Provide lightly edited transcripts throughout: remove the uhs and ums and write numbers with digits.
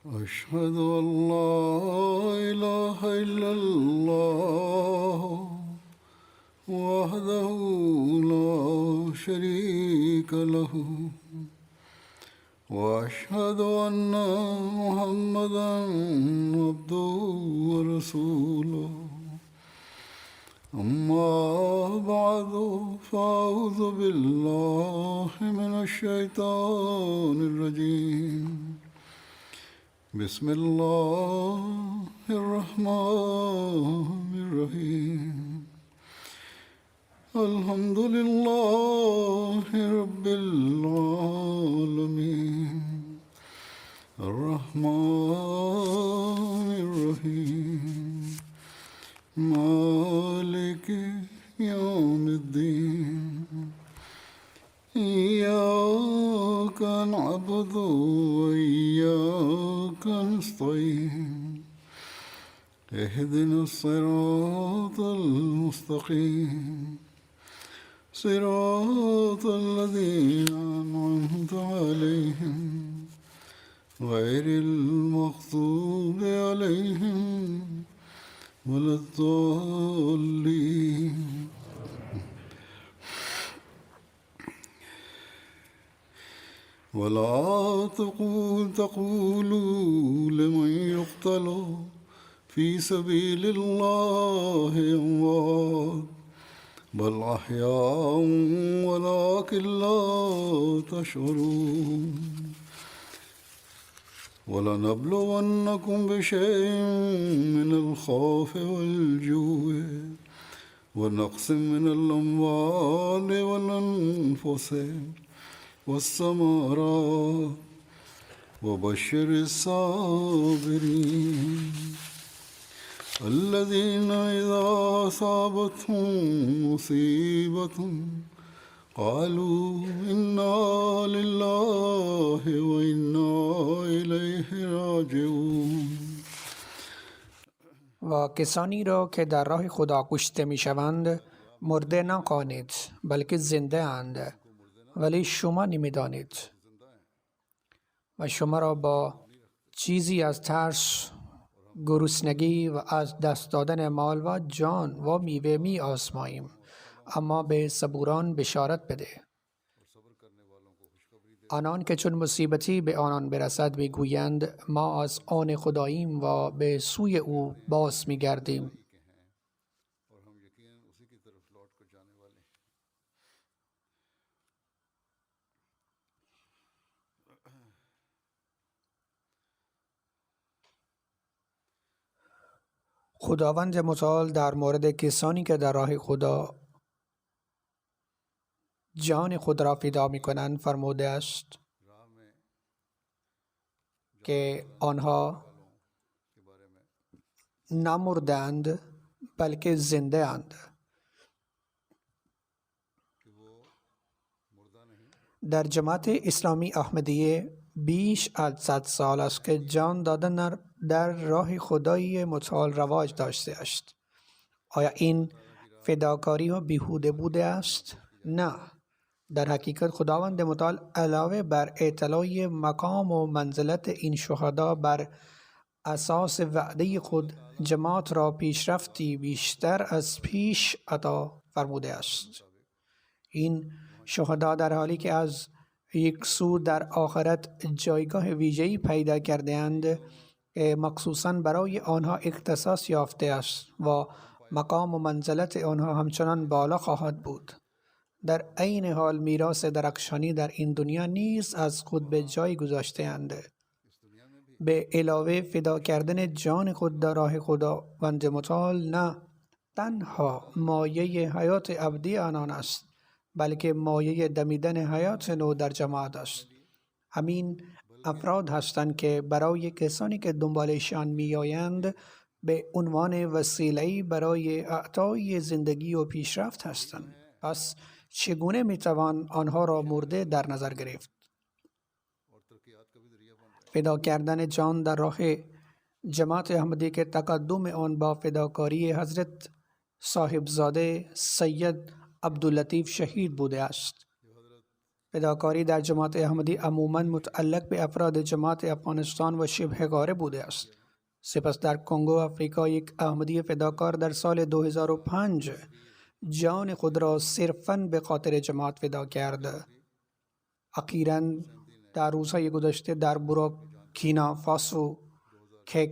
أشهد أن لا إله إلا الله وحده لا شريك له وأشهد أن محمدا عبده ورسوله أما بعد فأعوذ بالله من الشيطان الرجيم بسم الله الرحمن الرحيم الحمد لله رب العالمين الرحمن الرحيم مالك يوم الدين إياك نعبد وإياك نستعين اهدنا الصراط المستقيم صراط الذين أنعمت عليهم غير المغضوب عليهم ولا الضالين ولا تقولوا لمن يقتل في سبيل الله أموات بل أحياء ولكن لا تشعرون ولنبلونكم بشيء من الخوف والجوع ونقص من الأموال والأنفس والثمرات وبشر الصابرين الذين إذا أصابتهم مصيبة قالوا إنا لله وإنا إليه راجعون. و کسانی را که در راه خدا کشته می شوند مرده نخوانید بلکه زنده اند، ولی شما نمی دانید و شما را با چیزی از ترس، گرسنگی و از دست دادن مال و جان و میوه می آزماییم، اما به صبوران بشارت بده. آنان که چون مصیبتی به آنان برسد میگویند ما از آن خداییم و به سوی او باز میگردیم. خداوند متعال در مورد کسانی که در راه خدا جان خود را فدا می کنند فرموده است که آنها نمردند بلکه زنده اند. در جماعت اسلامی احمدیه بیش از 100 سال است که جان دادن در راه خدای متعال رواج داشته است. آیا این فداکاری و بیهوده بوده است؟ نه. در حقیقت خداوند متعال علاوه بر اطلاع مقام و منزلت این شهدا بر اساس وعده خود جماعت را پیشرفتی بیشتر از پیش عطا فرموده است. این شهدا در حالی که از یک سو در آخرت جایگاه ویژه‌ای پیدا کرده اند که مخصوصاً برای آنها اختصاص یافته است و مقام و منزلت آنها همچنان بالا خواهد بود. در عین حال میراث درخشانی در این دنیا نیز از خود به جای گذاشته اند. به علاوه فدا کردن جان خود در راه خداوند متعال نه تنها مایه حیات ابدی آنان است بلکه مایه دمیدن حیات نو در جماعت است. همین افراد هستند که برای کسانی که دنبالشان میآیند به عنوان وسیله‌ای برای اعطای زندگی و پیشرفت هستند. پس چگونه میتوان آنها را مرده در نظر گرفت؟ فدا کردن جان در راه جماعت احمدی که تقدم آن با فداکاری حضرت صاحبزاده سید عبداللطیف شهید بوده است. فداکاری در جماعت احمدی عموماً متعلق به افراد جماعت افغانستان و شبه غاره بوده است. سپس در کنگو آفریقا یک احمدی فداکار در سال 2005 جان خود را صرفاً به خاطر جماعت فدا کرد. اخیراً در روزهای گذشته در بورکینا فاسو که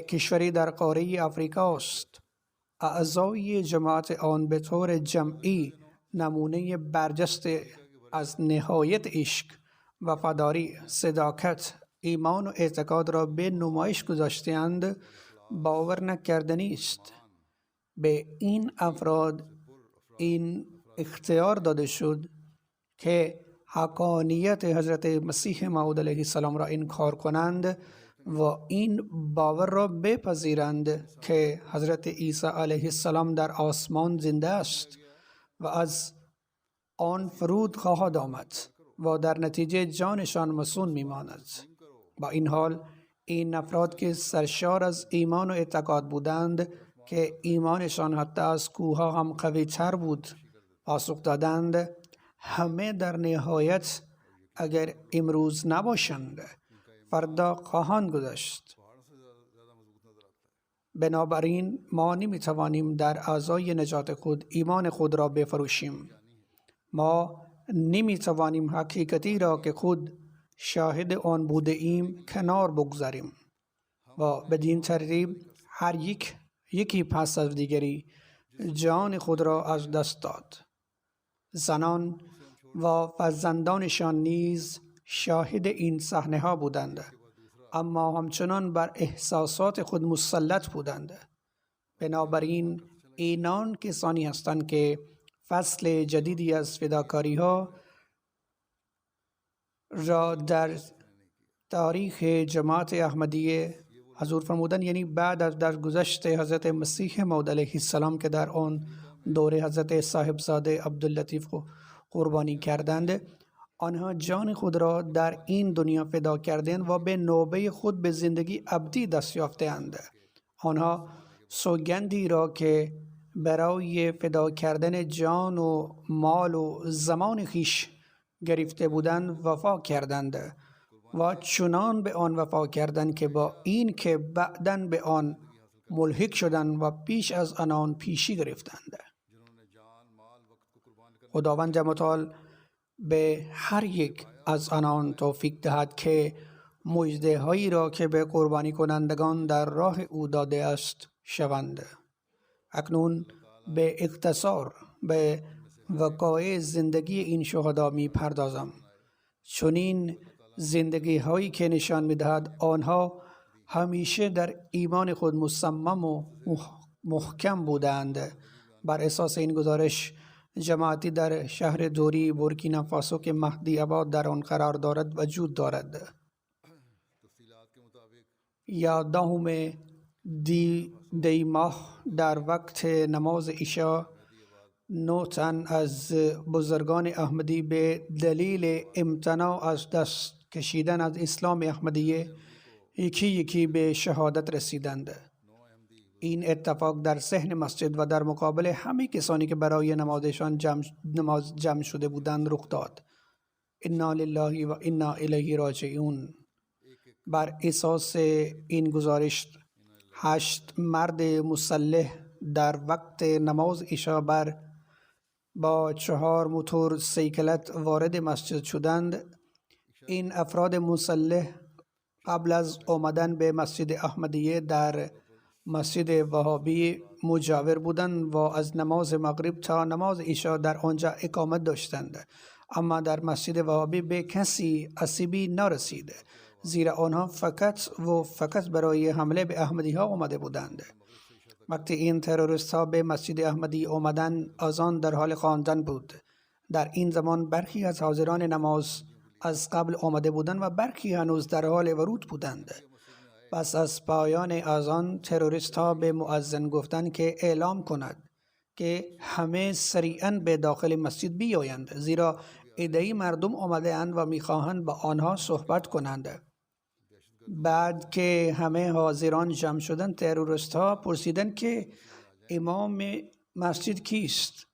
کشوری در قاره آفریقا است، اعضای جماعت آن به طور جمعی نمونه برجسته از نهایت عشق، وفاداری، صداقت، ایمان و اعتقاد را به نمایش گذاشته‌اند. باور نکردنی است به این افراد این اختیار داده شد که حقانیت حضرت مسیح موعود علیه السلام را انکار کنند و این باور را بپذیرند که حضرت عیسی علیه السلام در آسمان زنده است و از آن فرود خواهد آمد و در نتیجه جانشان مسون میماند. با این حال این افراد که سرشار از ایمان و اعتقاد بودند که ایمانشان حتی از کوه‌ها هم قوی تر بود، پاسخ دادند همه در نهایت اگر امروز نباشند فردا خواهند گذشت. بنابراین ما نمیتوانیم در اعضای نجات خود ایمان خود را بفروشیم. ما نمیتوانیم حقیقتی را که خود شاهد آن بوده ایم کنار بگذاریم و بدین ترتیب هر یکی پس از دیگری جان خود را از دست داد. زنان و فرزندانشان نیز شاهد این صحنه ها بودند، اما همچنان بر احساسات خود مسلط بودند. بنابراین اینان کسانی هستند که فصل جدیدی از فداکاری ها را در تاریخ جماعت احمدیه حضور فرمودند، یعنی بعد از درگذشت حضرت مسیح موعود علیه السلام که در آن دوره حضرت صاحبزاده عبداللطیف قربانی کردند، آنها جان خود را در این دنیا فدا کردند و به نوبه خود به زندگی ابدی دست یافتند. آنها سوگندی را که برای فدا کردن جان و مال و زمان خویش گرفته بودند وفا کردند و چنان به آن وفا کردند که با این که بعداً به آن ملحق شدند و پیش از آن پیشی گرفتند. خداوند متعال به هر یک از آنان توفیق دهد که مژده هایی را که به قربانی کنندگان در راه او داده است شوند. اکنون به اختصار به وقایع زندگی این شهدا می پردازم. چنین زندگی هایی که نشان می دهد آنها همیشه در ایمان خود مصمم و محکم بودند. بر اساس این گزارش جماعتی در شهر دوری بورکینا فاسو که مهدی آباد در آن قرار دارد وجود دارد. 11 دی ماه در وقت نماز عشا 9 تن از بزرگان احمدی به دلیل امتناع از دست کشیدن از اسلام احمدیه یکی یکی به شهادت رسیدند. این اتفاق در صحن مسجد و در مقابل همه کسانی که برای نمازشان نماز جمع شده بودند رخ داد. انا لله و انا الیه راجعون. بر اساس این گزارش 8 مرد مسلح در وقت نماز عشا با 4 موتور سیکلت وارد مسجد شدند. این افراد مسلح قبل از آمدن به مسجد احمدیه در مسجد وهابی مجاور بودند و از نماز مغرب تا نماز عشا در آنجا اقامت داشتند، اما در مسجد وهابی به کسی آسیبی نرسید، زیرا آنها فقط برای حمله به احمدی ها آمده بودند. وقتی این تروریست ها به مسجد احمدی آمدند آذان در حال خواندن بود. در این زمان برخی از حاضران نماز از قبل آمده بودند و برخی هنوز در حال ورود بودند. پس از پایان اذان تروریست ها به مؤذن گفتند که اعلام کند که همه سریعاً به داخل مسجد بیایند، زیرا عده‌ای مردم آمده اند و میخواهند با آنها صحبت کنند. بعد که همه حاضران جمع شدند تروریست ها پرسیدند که امام مسجد کیست؟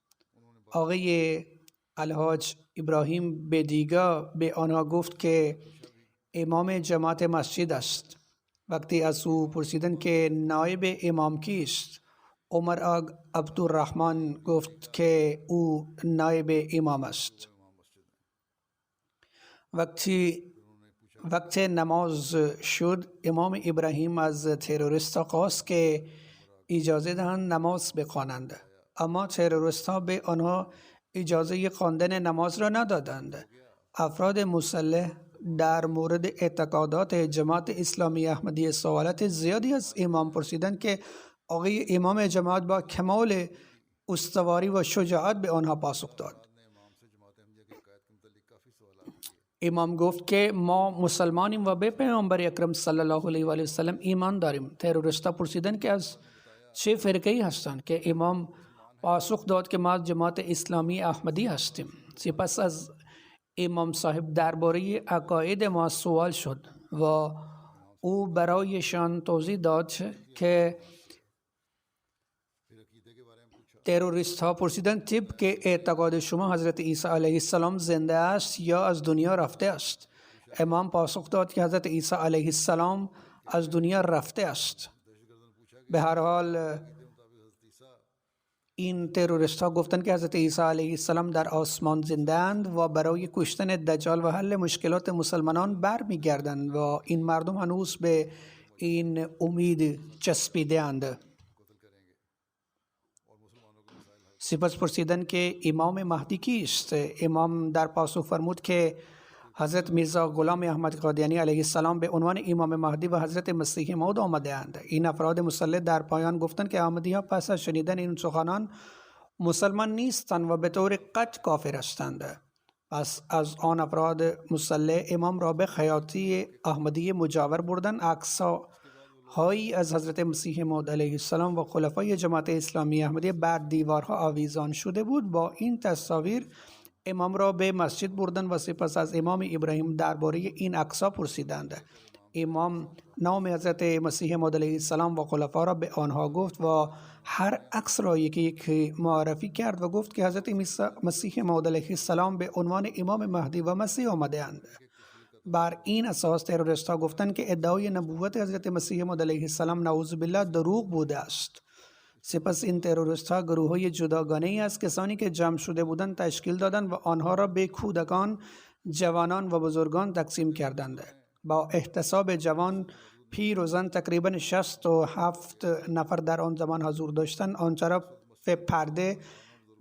آقای الحاج ابراهیم بدیگا به آنها گفت که امام جماعت مسجد است. وقتی از او پرسیدند که نایب امام کیست، عمر آگ عبدالرحمن گفت که او نایب امام است. وقت نماز شد، امام ابراهیم از تروریستا خواست که اجازه دهند نماز بخوانند، اما تروریستا به آنها اجازه خواندن نماز را ندادند. افراد مسلح در مورد اعتقادات جماعت اسلامی احمدیه سوالات زیادی از امام پرسیدند که آقای امام جماعت با کمال استواری و شجاعت به آنها پاسخ داد. امام گفت که ما مسلمانیم و به پیامبر اکرم صلی الله علیه و آله و سلم ایمان داریم. تروریستا پرسیدند که از چه فرقه‌ای هستند که امام پاسخ داد که ما جماعت اسلامی احمدی هستیم. سپس از امام صاحب درباره عقاید ما سوال شد و او برایشان توضیح داد که تروریست ها پرسیدند طبق اعتقاد شما حضرت عیسی علیه السلام زنده است یا از دنیا رفته است؟ امام پاسخ داد که حضرت عیسی علیه السلام از دنیا رفته است. به هر حال این تروریست ها گفتند که حضرت عیسی علیه السلام در آسمان زنده اند و برای کشتن دجال و حل مشکلات مسلمانان برمیگردند و این مردم هنوز به این امید چسبیده اند. سپس پرسیدند که امام مهدی کیست؟ امام در پاسخ فرمود که حضرت میرزا غلام احمد قادیانی علیه السلام به عنوان امام مهدی و حضرت مسیح موعود آمده اند. این افراد مسلح در پایان گفتند که احمدی ها پس از شنیدن این سخنان مسلمان نیستند و به طور قطع کافر هستند. پس از آن افراد مسلح امام را به خیاطی احمدی مجاور بردند. عکس‌هایی از حضرت مسیح موعود علیه السلام و خلفای جماعت اسلامی احمدیه بر دیوارها آویزان شده بود. با این تصاویر امام را به مسجد بردند و سپس از امام ابراهیم درباره این عکس‌ها پرسیدند. امام نام حضرت مسیح موعود علیه السلام و خلفا را به آنها گفت و هر عکس را یکی معرفی کرد و گفت که حضرت مسیح موعود علیه السلام به عنوان امام مهدی و مسیح آمده اند. بر این اساس تروریست‌ها گفتند که ادعای نبوت حضرت مسیح موعود علیه السلام نعوذ بالله دروغ بوده است. سپس این تروریست‌ها گروه‌های جداگانه‌ای از کسانی که جمع شده بودند تشکیل دادند و آنها را به کودکان، جوانان و بزرگان تقسیم کردند. با احتساب جوان، پیر و زن تقریباً 67 نفر در آن زمان حضور داشتند. آن طرف پرده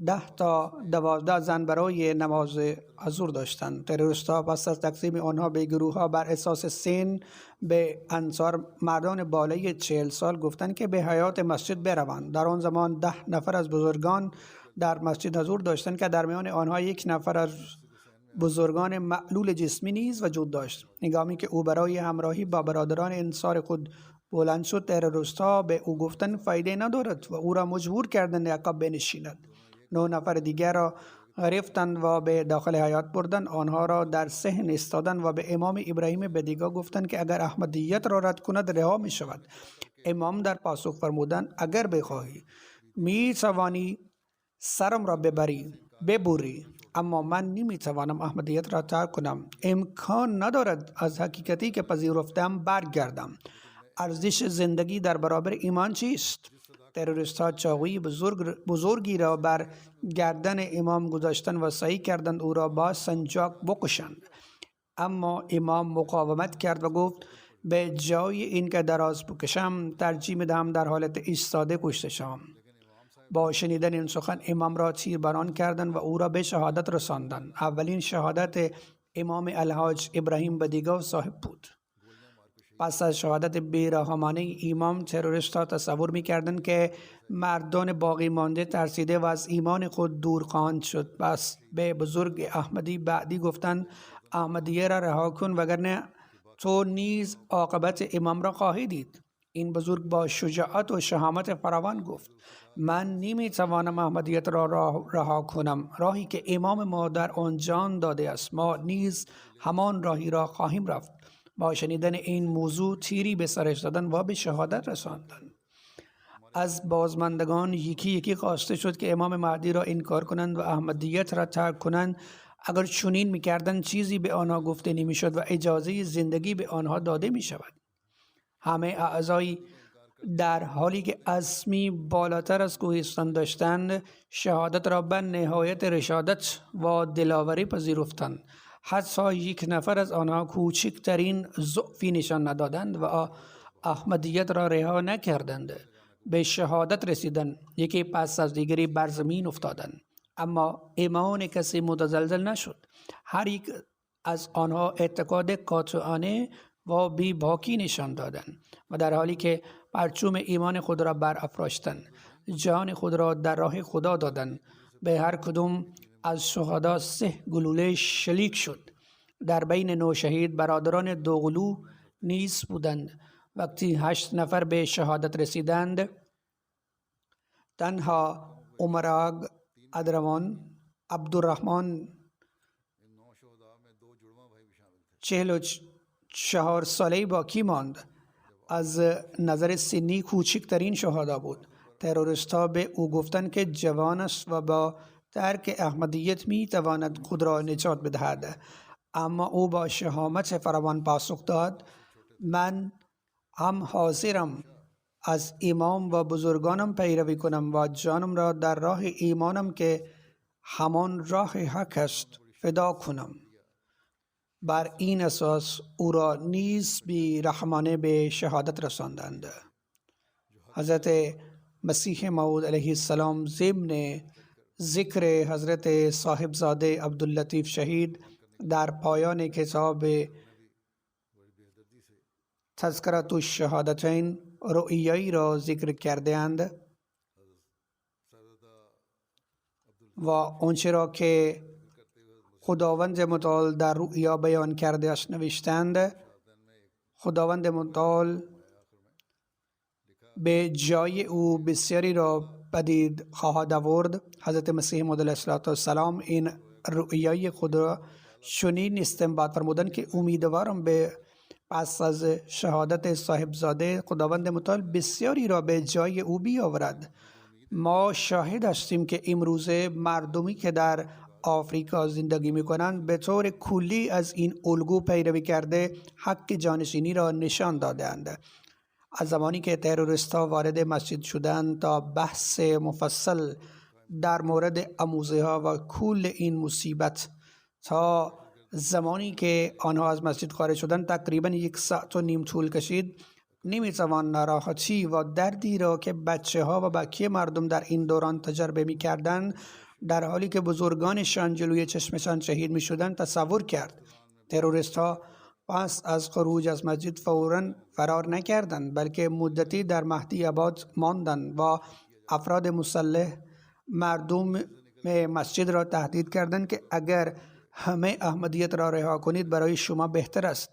10 تا 12 زن برای نماز حضور داشتند. تروریست‌ها پس از تقسیم آنها به گروه‌ها بر اساس سن به انصار مردان بالای 40 سال گفتند که به حیاط مسجد بروند. در آن زمان 10 نفر از بزرگان در مسجد حضور داشتند که در میان آنها 1 نفر از بزرگان معلول جسمی نیز وجود داشت. هنگامی که او برای همراهی با برادران انصار خود بلند شد، تروریست‌ها به او گفتند فایده ندارد و او را مجبور کردند عقب بنشیند. 9 نفر دیگر را گرفتند و به داخل حیاط بردند. آنها را در صحن ایستادند و به امام ابراهیم بدیگا گفتند که اگر احمدیت را رد کند رها می شود. امام در پاسخ فرمودند اگر بخواهی می توانی سرم را ببری، اما من نمی توانم احمدیت را ترک کنم. امکان ندارد از حقیقتی که پذیرفتم برگردم. ارزش زندگی در برابر ایمان چیست؟ تروریست‌ها چاقوی بزرگی را بر گردن امام گذاشتند و سعی کردند او را با سنجاق بکشند، اما امام مقاومت کرد و گفت به جای اینکه دراز بکشم ترجیح می‌دهم در حالت ایستاده کشته شوم. با شنیدن این سخن امام را تیرباران کردند و او را به شهادت رساندند. اولین شهادت امام الحاج ابراهیم بدیگا صاحب بود. پس از شهادت بیرحمانه امام، تروریست‌ها تصور می‌کردند که مردان باقی مانده ترسیده و از ایمان خود دور خواهند شد. پس به بزرگ احمدی بعدی گفتند احمدیه را رها کن وگرنه تو نیز عاقبت امام را خواهی دید. این بزرگ با شجاعت و شهامت فراوان گفت من نمی‌توانم احمدیت را رها کنم. راهی که امام ما در آن جان داده است، ما نیز همان راهی را خواهیم رفت. با شنیدن این موضوع تیری به سرش دادند و به شهادت رساندند. از بازماندگان یکی یکی خواسته شد که امام مهدی را انکار کنند و احمدیت را ترک کنند. اگر چنین میکردند چیزی به آنها گفته نمیشد و اجازه زندگی به آنها داده می شود. همه اعضای در حالی که اسمی بالاتر از کوهستان داشتند شهادت را به نهایت رشادت و دلاوری پذیرفتند. حتی یک نفر از آنها کوچکترین ضعفی نشان ندادند و احمدیت را رها نکردند. به شهادت رسیدند، یکی پس از دیگری بر زمین افتادند، اما ایمان کسی متزلزل نشد. هر یک از آنها اعتقاد قاطعانه و بی باکی نشان دادند و در حالی که پرچم ایمان خود را برافراشتند، جان خود را در راه خدا دادند. به هر کدام از شهدا 3 گلوله شلیک شد. در بین 9 شهید برادران دوقلو نیز بودند. وقتی 8 نفر به شهادت رسیدند، تنها عمراغ ادروان عبدالرحمن 44 ساله باقی ماند. از نظر سنی کوچکترین شهدا بود. تروریست‌ها به او گفتند که جوان است و با ترک احمدیت می تواند خود را نجات بدهد، اما او با شهامت فراوان پاسخ داد: من هم حاضرم از امام و بزرگانم پیروی کنم و جانم را در راه ایمانم که همان راه حق است فدا کنم. بر این اساس او را نیز بی رحمانه به شهادت رساندند. حضرت مسیح موعود علیه السلام ضمن ذکر حضرت صاحبزاده عبداللطیف شهید در پایان کتاب تذکرة الشهادتین رؤیایی را ذکر کرده اند و آنچه را که خداوند متعال در رؤیا بیان کرده است نوشتند. خداوند متعال به جای او بسیاری را پدید خواهد آورد. حضرت مسیح موعود علیه السلام این رؤیای خود را چنین استنباط فرمودند که امیدوارم به پس از شهادت صاحبزاده خداوند متعال بسیاری را به جای او بیاورد. ما شاهد هستیم که امروزه مردمی که در آفریقا زندگی می کنند به طور کلی از این الگو پیروی کرده حق جانشینی را نشان دادند. از زمانی که تروریست‌ها وارد مسجد شدند تا بحث مفصل در مورد آموزه ها و کل این مصیبت تا زمانی که آنها از مسجد خارج شدند تقریبا 1.5 ساعت طول کشید. نمیتوان ناراحتی و دردی را که بچه ها و بقیه مردم در این دوران تجربه می کردند در حالی که بزرگانشان جلوی چشمشان شهید می شدند تصور کرد. تروریست ها پس از خروج از مسجد فوراً فرار نکردند، بلکه مدتی در مهدی آباد ماندند و افراد مسلح مردم مسجد را تهدید کردند که اگر همه احمدیت را رها کنید برای شما بهتر است.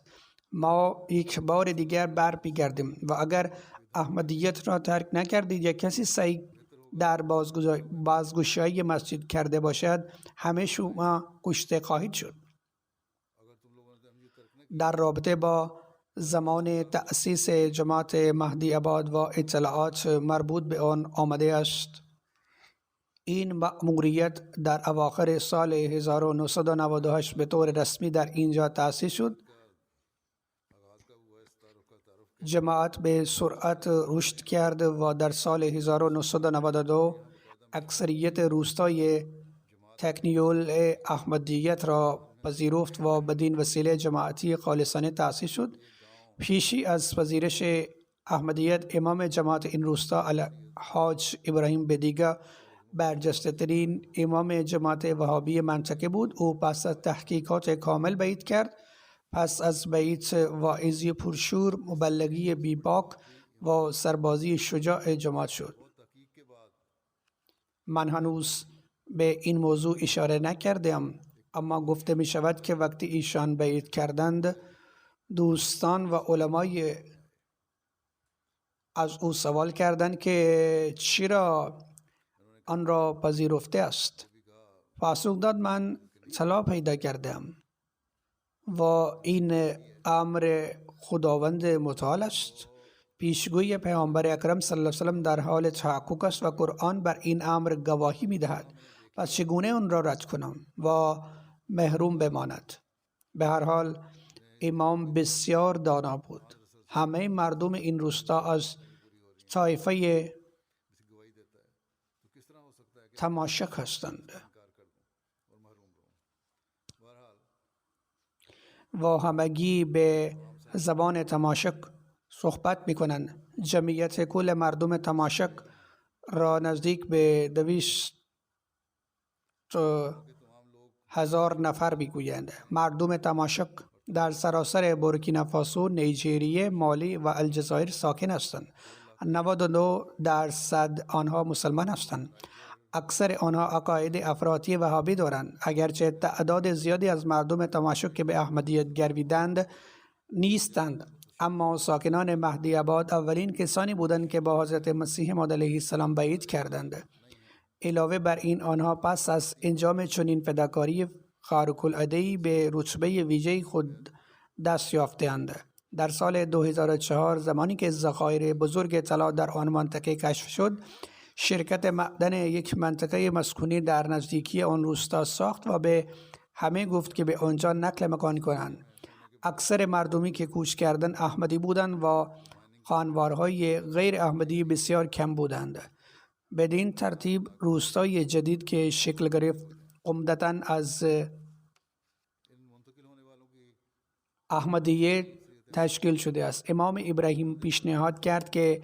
ما یک بار دیگر برمیگردیم و اگر احمدیت را ترک نکردید یا کسی سعی در بازگشایی مسجد کرده باشد همه شما کشته خواهید شد. در رابطه با زمان تأسیس جماعت مهدی آباد و اطلاعات مربوط به آن آمده است. این مأموریت در اواخر سال 1998 به طور رسمی در اینجا تأسیس شد. جماعت به سرعت رشد کرد و در سال 1992 اکثریت روستای تکنیول احمدیت را پذیرفت و بدین وسیله جماعتی خالصانه تأسیس شد. پیشی از پذیرش احمدیت امام جماعت این روستا الحاج ابراهیم بدیگا برجسته ترین امام جماعت وهابی منطقه بود. او پس از تحقیقات کامل بیعت کرد. پس از بیعت واعظی پرشور، مبلغی بیباک و سربازی شجاع جماعت شد. من هنوز به این موضوع اشاره نکردم، اما گفته می شود که وقتی ایشان بیعت کردند دوستان و علمای از او سوال کردند که چرا آن را پذیرفته است. پاسخ داد من طلا پیدا کردم و این امر خداوند متعال است پیشگوی پیامبر اکرم صلی الله علیه و سلم در حال تحقق است و قرآن بر این امر گواهی می‌دهد. پس چگونه آن را رد کنم و محروم بماند؟ به هر حال امام بسیار دانا بود. همه مردم این روستا از طایفه تماشک هستند و همگی به زبان تماشک صحبت می‌کنند. جمعیت کل مردم تماشک را نزدیک به 200,000 نفر می‌گویند. مردم تماشک در سراسر بورکینافاسو، نیجریه، مالی و الجزایر ساکن هستند. 99% آنها مسلمان هستند. اکثر آنها عقاید افراطی وهابی دارند. اگرچه تعداد زیادی از مردم تماشک که به احمدیت گرویدند نیستند، اما ساکنان مهدی آباد اولین کسانی بودند که با حضرت مسیح موعود علیه السلام بیعت کردند. علاوه بر این آنها پس از انجام چنین فداکاری خارق‌العاده‌ای به رتبه ویژه خود دست یافته‌اند. در سال 2004 زمانی که ذخایر بزرگ طلا در آن منطقه کشف شد، شرکت معدن یک منطقه مسکونی در نزدیکی آن روستا ساخت و به همه گفت که به آنجا نقل مکان کنند. اکثر مردمی که کوچ کردند احمدی بودند و خانوارهای غیر احمدی بسیار کم بودند. بدین ترتیب روستای جدید که شکل گرفت عمدتاً از احمدیه تشکیل شده است. امام ابراهیم پیشنهاد کرد که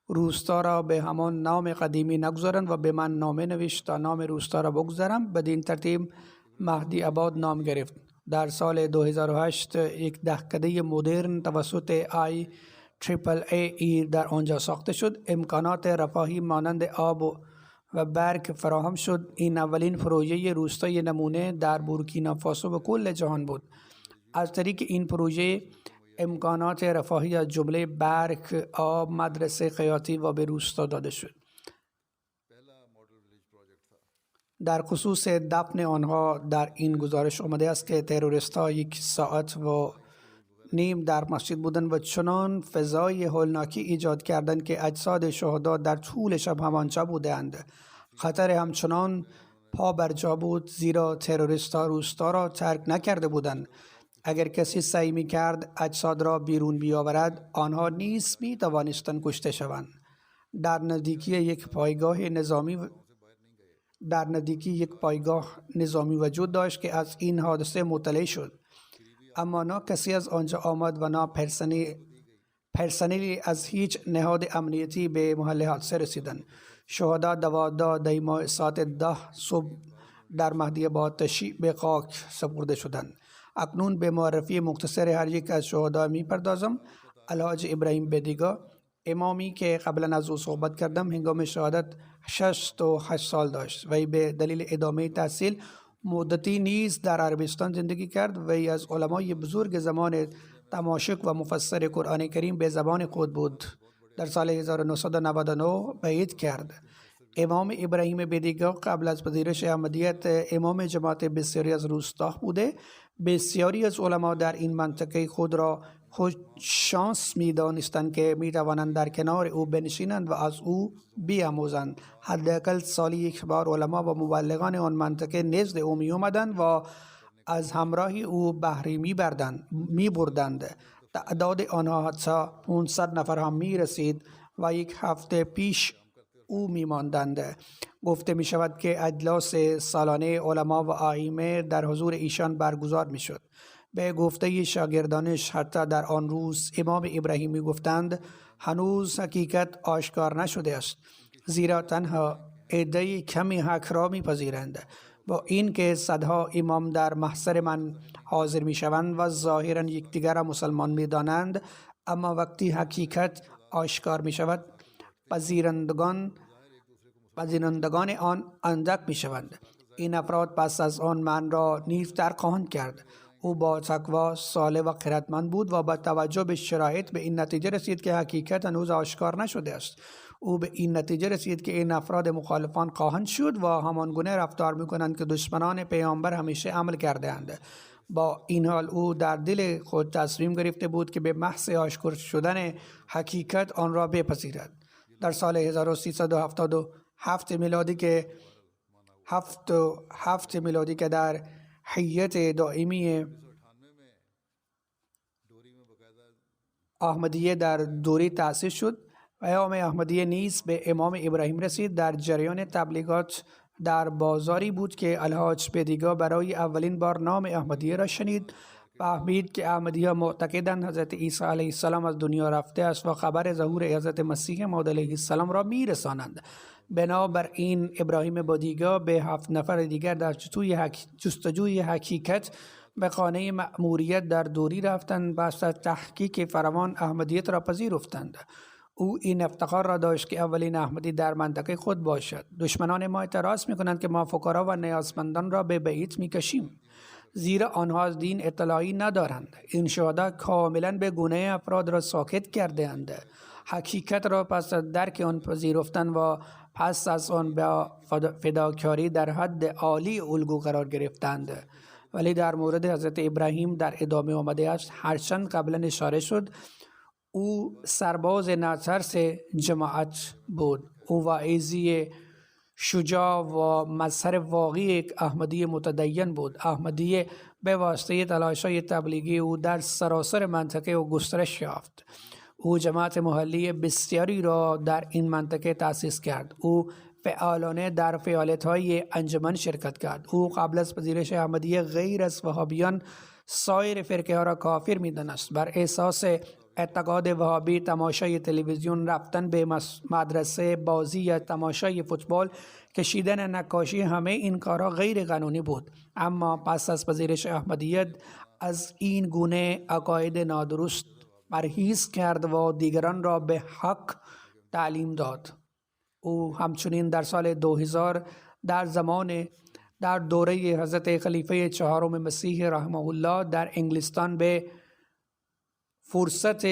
روستا را به همان نام قدیمی نگذارند و به من نامه نوشت تا نام روستا را بگذارم. بدین ترتیب مهدی آباد نام گرفت. در سال 2008 یک دهکده مدرن توسط IEEE در آنجا ساخته شد. امکانات رفاهی مانند آب و برق فراهم شد. این اولین پروژه روستای نمونه در بورکینافاسو و کل جهان بود. از طریق این پروژه امکانات رفاهی از جمله برق، آب، مدرسه، خیاطی و به روستا داده شد. در خصوص دفن آنها در این گزارش آمده است که تروریست‌ها 1.5 ساعت در مسجد بودند و چنان فضای هولناکی ایجاد کردند که اجساد شهدا در طول شب همانجا بودند. خطر همچنان پا بر جا بود، زیرا تروریست‌ها روستا را ترک نکرده بودند. اگر کسی سعی می‌کرد اجساد را بیرون بیاورد، آنها نیز می‌توانستند کشته شوند. در نزدیکی یک پایگاه نظامی وجود داشت که از این حادثه مطلع شد، اما نه کسی از آنجا آمد و نه پرسنلی از هیچ نهاد امنیتی به محل حادثه رسیدند. شهدا 12 ماه ساعت 10 صبح در مهدی آباد تشییع به خاک سپرده شدند. اکنون به معرفی مختصر هر یک از شهدا می‌پردازم. الحاج ابراهیم بدیگا، امامی که قبلا از او صحبت کردم، هنگام شهادت 68 سال داشت. وی به دلیل ادامه تحصیل مدتی نیز در عربستان زندگی کرد. وی از علمای بزرگ زمان تماشک و مفسر قرآن کریم به زبان خود بود. در سال 1999 بیعت کرد. امام ابراهیم بدیگا قبل از پذیرش احمدیت امام جماعت بسیاری از روستا بوده. بسیاری از علما در این منطقه خود را خوش شانس می دانستند که می توانند در کنار او بنشینند و از او بیاموزند. حداقل سالی یک بار علما و مبلغان آن منطقه نزد او می آمدند و از همراهی او بهره می بردند. تعداد آنها حتی 500 نفر هم می رسید و یک هفته پیش او می ماندند. گفته می شود که اجلاس سالانه علما و ائمه در حضور ایشان برگزار می شد. به گفته شاگردانش حتی در آن روز امام ابراهیمی گفتند هنوز حقیقت آشکار نشده است، زیرا تنها عده کمی حق را میپذیرند. با این که صدها امام در محضر من حاضر می شوند و ظاهرا یکدیگر را مسلمان می دانند، اما وقتی حقیقت آشکار می شود پذیرندگان آن اندک می شوند. این افراد پس از آن من را نیفتر خواهند کرد. او با تقوا صالح و خردمند بود و با توجه به شرایط به این نتیجه رسید که حقیقت هنوز آشکار نشده است. او به این نتیجه رسید که این افراد مخالفان خواهند شد و همان گونه رفتار می‌کنند که دشمنان پیامبر همیشه عمل کرده اند. با این حال او در دل خود تصمیم گرفته بود که به محض آشکار شدن حقیقت آن را بپذیرد. در سال 1377 میلادی که در هیئت دائمی احمدیه در دوری تأسیس شد. پیام احمدیه نیز به امام ابراهیم رسید. در جریان تبلیغات در بازاری بود که الحاج بدیگا برای اولین بار نام احمدیه را شنید. فهمید که احمدیه معتقدند حضرت عیسی علیه السلام از دنیا رفته است و خبر ظهور حضرت مسیح موعود علیه السلام را میرسانند. بنابراین ابراهیم بدیگا به 7 نفر دیگر در جستجوی حقیقت به خانه مأموریت در دوری رفتند. پس از تحقیق فراوان احمدیت را پذیرفتند. او این افتخار را داشت که اولین احمدی در منطقه خود باشد. دشمنان ما اعتراض می‌کنند که ما فقرا و نیازمندان را به بعید می‌کشیم، زیرا آنها از دین اطلاعی ندارند. این شهدا کاملا به گونه افراد را ساکت کرده‌اند. حقیقت را پس از درک آن پذیرفتن و پس از آن به فداکاری در حد عالی الگو قرار گرفتند. ولی در مورد حضرت ابراهیم در ادامه آمده است. هرچند قبلا اشاره شد او سرباز ناترس جماعت بود. او واعظی شجاع و مظهر واقعی یک احمدی متدین بود. احمدیه به واسطه تلاش‌های تبلیغی او در سراسر منطقه و گسترش یافت. او جماعت محلی بسیاری را در این منطقه تأسیس کرد. او فعالانه در فعالیت‌های انجمن شرکت کرد. او قبل از پذیرش احمدیه غیر از وهابیان سایر فرقه ها را کافر می‌دانست. بر اساس اعتقاد وهابی تماشای تلویزیون، رفتن به مدرسه، بازی یا تماشای فوتبال، کشیدن نقاشی، همه این کارها غیر قانونی بود. اما پس از پذیرش احمدیت از این گونه عقاید نادرست پرهیز کرد و دیگران را به حق تعلیم داد. او همچنین در سال 2000 در دوره حضرت خلیفه چهارم مسیح رحمه الله در انگلستان به فرصت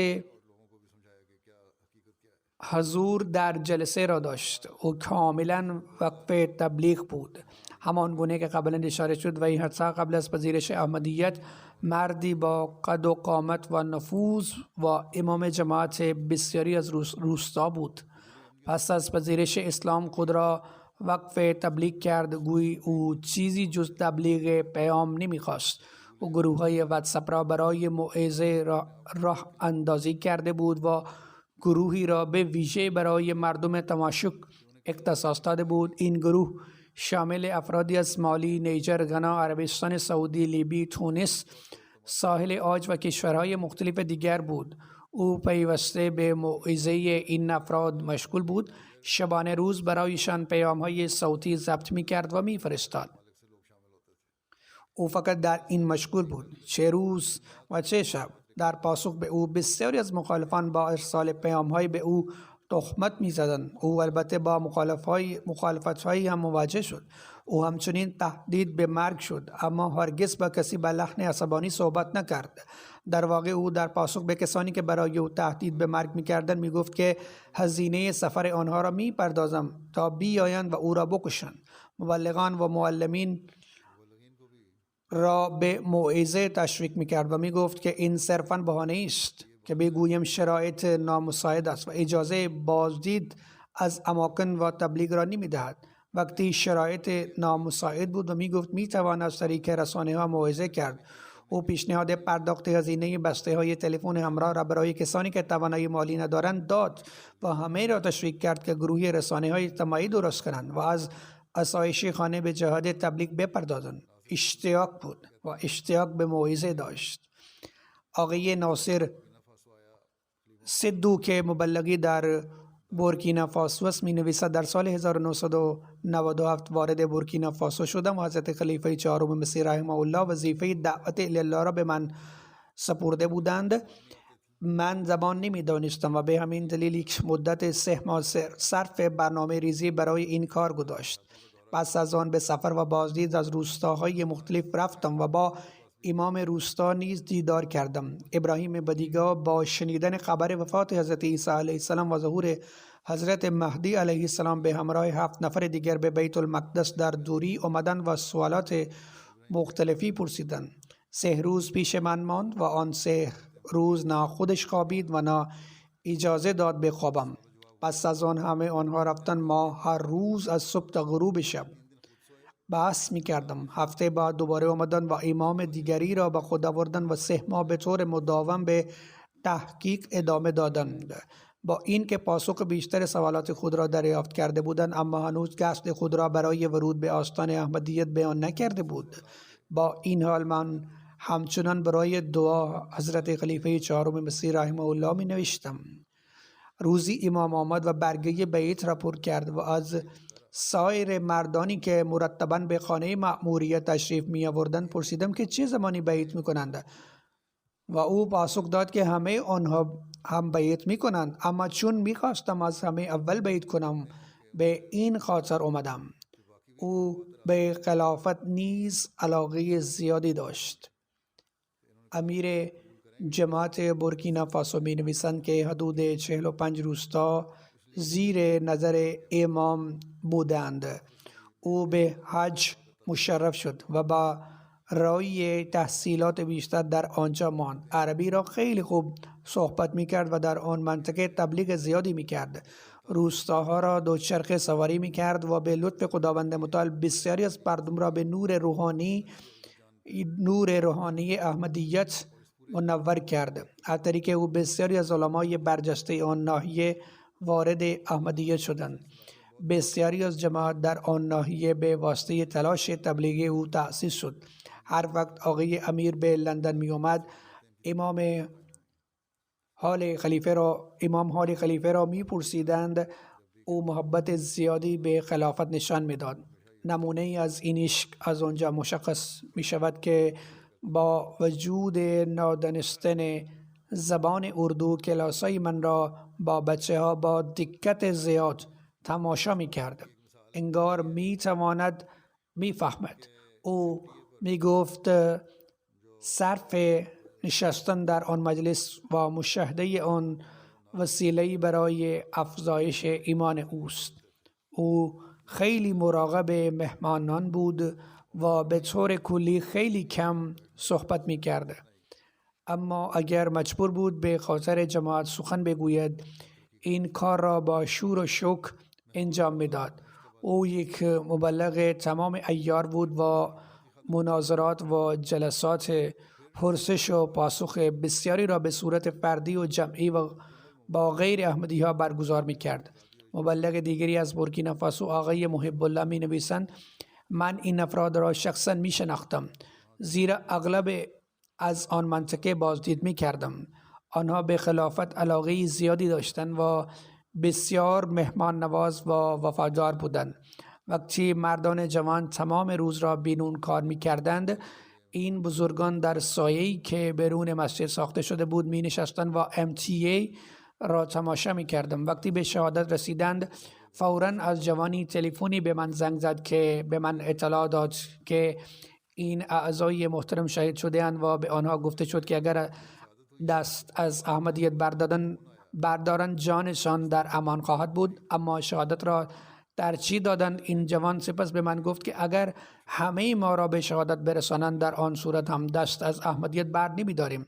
حضور در جلسه را داشت. او کاملا وقف تبلیغ بود. همان گونه که قبلا اشاره شد و این حادثه قبل از پذیرش احمدیت مردی با قد و قامت و نفوذ و امام جماعت بسیاری از روستا بود. پس از پذیرش اسلام خود را وقف تبلیغ کرد. گویی او چیزی جز تبلیغ پیام نمیخواست. او گروه‌های واتساپ را برای موعظه راه اندازی کرده بود و گروهی را به ویژه برای مردم تماشک اختصاص داده بود. این گروه شامل افرادی از مالی، نیجر، غنا، عربستان سعودی، لیبی، تونس، ساحل عاج و کشورهای مختلف دیگر بود. او پیوسته به موعظه این افراد مشغول بود. شبانه روز برایشان پیام‌های صوتی ضبط می‌کرد و می‌فرستاد. او فقط در این مشغول بود. چه روز و چه شب. در پاسخ به او بسیاری از مخالفان با ارسال پیام‌های به او تهمت می‌زدند. او البته با مخالفت‌هایی هم مواجه شد. او همچنین تهدید به مرگ شد، اما هرگز با کسی به لحن عصبانی صحبت نکرد. در واقع او در پاسخ به کسانی که برای او تهدید به مرگ می‌کردند می‌گفت که هزینه سفر آنها را می‌پردازم تا بیایند و او را بکشند. مبلغان و معلمین را به موعظه تشویق می‌کرد و می‌گفت که این صرفاً بهانه است که بگویم شرایط نامساعد است و اجازه بازدید از اماکن و تبلیغ را نمی‌دهد. وقتی شرایط نامساعد بود و می‌گفت می‌توان از طریق رسانه‌ها موعظه کرد. او پیشنهاد پرداخت هزینه بسته‌های تلفن همراه را برای کسانی که توانایی مالی ندارند داد و همه را تشویق کرد که گروه رسانه‌های اجتماعی درست کنند و از آسایش خانه به جهاد تبلیغ بپردازند. اشتیاق بود و اشتیاق به موعظه داشت. آقای ناصر سدو که مبلغی در بورکینافاسو است می‌نویسد در سال 1997 وارد بورکینافاسو شدم و حضرت خلیفه چهارم مسیح رحمه الله وظیفه دعوت الله را به من سپرده بودند. من زبان نمی‌دانستم و به همین دلیل یک مدت 3 ماه صرف برنامه ریزی برای این کار گذاشت. پس از آن به سفر و بازدید از روستاهای مختلف رفتم و با امام روستا نیز دیدار کردم. ابراهیم بدیگا با شنیدن خبر وفات حضرت عیسی علیه السلام و ظهور حضرت مهدی علیه السلام به همراه 7 نفر دیگر به بیت المقدس در دوری آمدند و سوالات مختلفی پرسیدند. 3 روز پیش من ماند و آن 3 روز نه خودش خوابید و نه اجازه داد بخوابم. پس از آن همه آنها رفتن. ما هر روز از صبح تا غروب شب بحث می کردم. هفته بعد دوباره آمدن و امام دیگری را به خود آوردن و 3 ماه به طور مداوم به تحقیق ادامه دادند. با این که پاسخ بیشتر سوالات خود را دریافت کرده بودند، اما هنوز قصد خود را برای ورود به آستان احمدیت بیان نکرده بود. با این حال من همچنان برای دعا حضرت خلیفه 4 مسیح رحمه الله می نوشتم. روزی امام آمد و برگه بیعت را پر کرد و از سایر مردانی که مرتباً به خانه مأموریت تشریف می آوردند پرسیدم که چه زمانی بیعت می کنند و او پاسخ داد که همه آنها هم بیعت می کنند، اما چون می خواستم از همه اول بیعت کنم به این خاطر آمدم. او به خلافت نیز علاقه زیادی داشت. امیر جماعت بورکینافاسو می نویسند که حدود 45 روستا زیر نظر امام بودند. او به حج مشرف شد و با رای تحصیلات بیشتر در آنجا ماند. عربی را خیلی خوب صحبت می کرد و در آن منطقه تبلیغ زیادی می کرد. روستاها را دوچرخه سواری می کرد و به لطف خداوند متعال بسیاری از مردم را به نور روحانی احمدیت منور کرد. از طریق او بسیاری از علمای برجسته آن ناحیه وارد احمدیت شدند. بسیاری از جماعت در آن ناحیه به واسطه تلاش تبلیغی او تأسیس شد. هر وقت آقای امیر به لندن می آمد، امام حال خلیفه را می پرسیدند. او محبت زیادی به خلافت نشان می داد. نمونه از این عشق از آنجا مشخص می شود که با وجود نادانستن زبان اردو کلاسای من را با بچه ها با دقت زیاد تماشا می کرد. انگار می تواند می فهمد. او می گفت صرف نشستن در آن مجلس و مشاهده آن وسیله‌ای برای افزایش ایمان اوست. او خیلی مراقب مهمانان بود و به طور کلی خیلی کم صحبت می کرد. اما اگر مجبور بود به خاطر جماعت سخن بگوید، این کار را با شور و شوق انجام می داد. او یک مبلغ تمام عیار بود و مناظرات و جلسات پرسش و پاسخ بسیاری را به صورت فردی و جمعی و با غیر احمدی ها برگزار می کرد. مبلغ دیگری از بورکینافاسو آقای محب الله می نویسند: من این افراد را شخصا می شناختم، زیرا اغلب از آن منطقه بازدید می کردم. آنها به خلافت علاقه زیادی داشتند و بسیار مهمان نواز و وفادار بودند. وقتی مردان جوان تمام روز را بیرون کار می کردند، این بزرگان در سایه‌ای که بیرون مسجد ساخته شده بود می نشستند و MTA را تماشا می کردم. وقتی به شهادت رسیدند، فوراً از جوانی تلفنی به من زنگ زد که به من اطلاع داد که این اعضای محترم شهید شده اند و به آنها گفته شد که اگر دست از احمدیت بردارند جانشان در امان خواهد بود. اما شهادت را ترجیح دادند. این جوان سپس به من گفت که اگر همه ما را به شهادت برسانند، در آن صورت هم دست از احمدیت بر نمی داریم.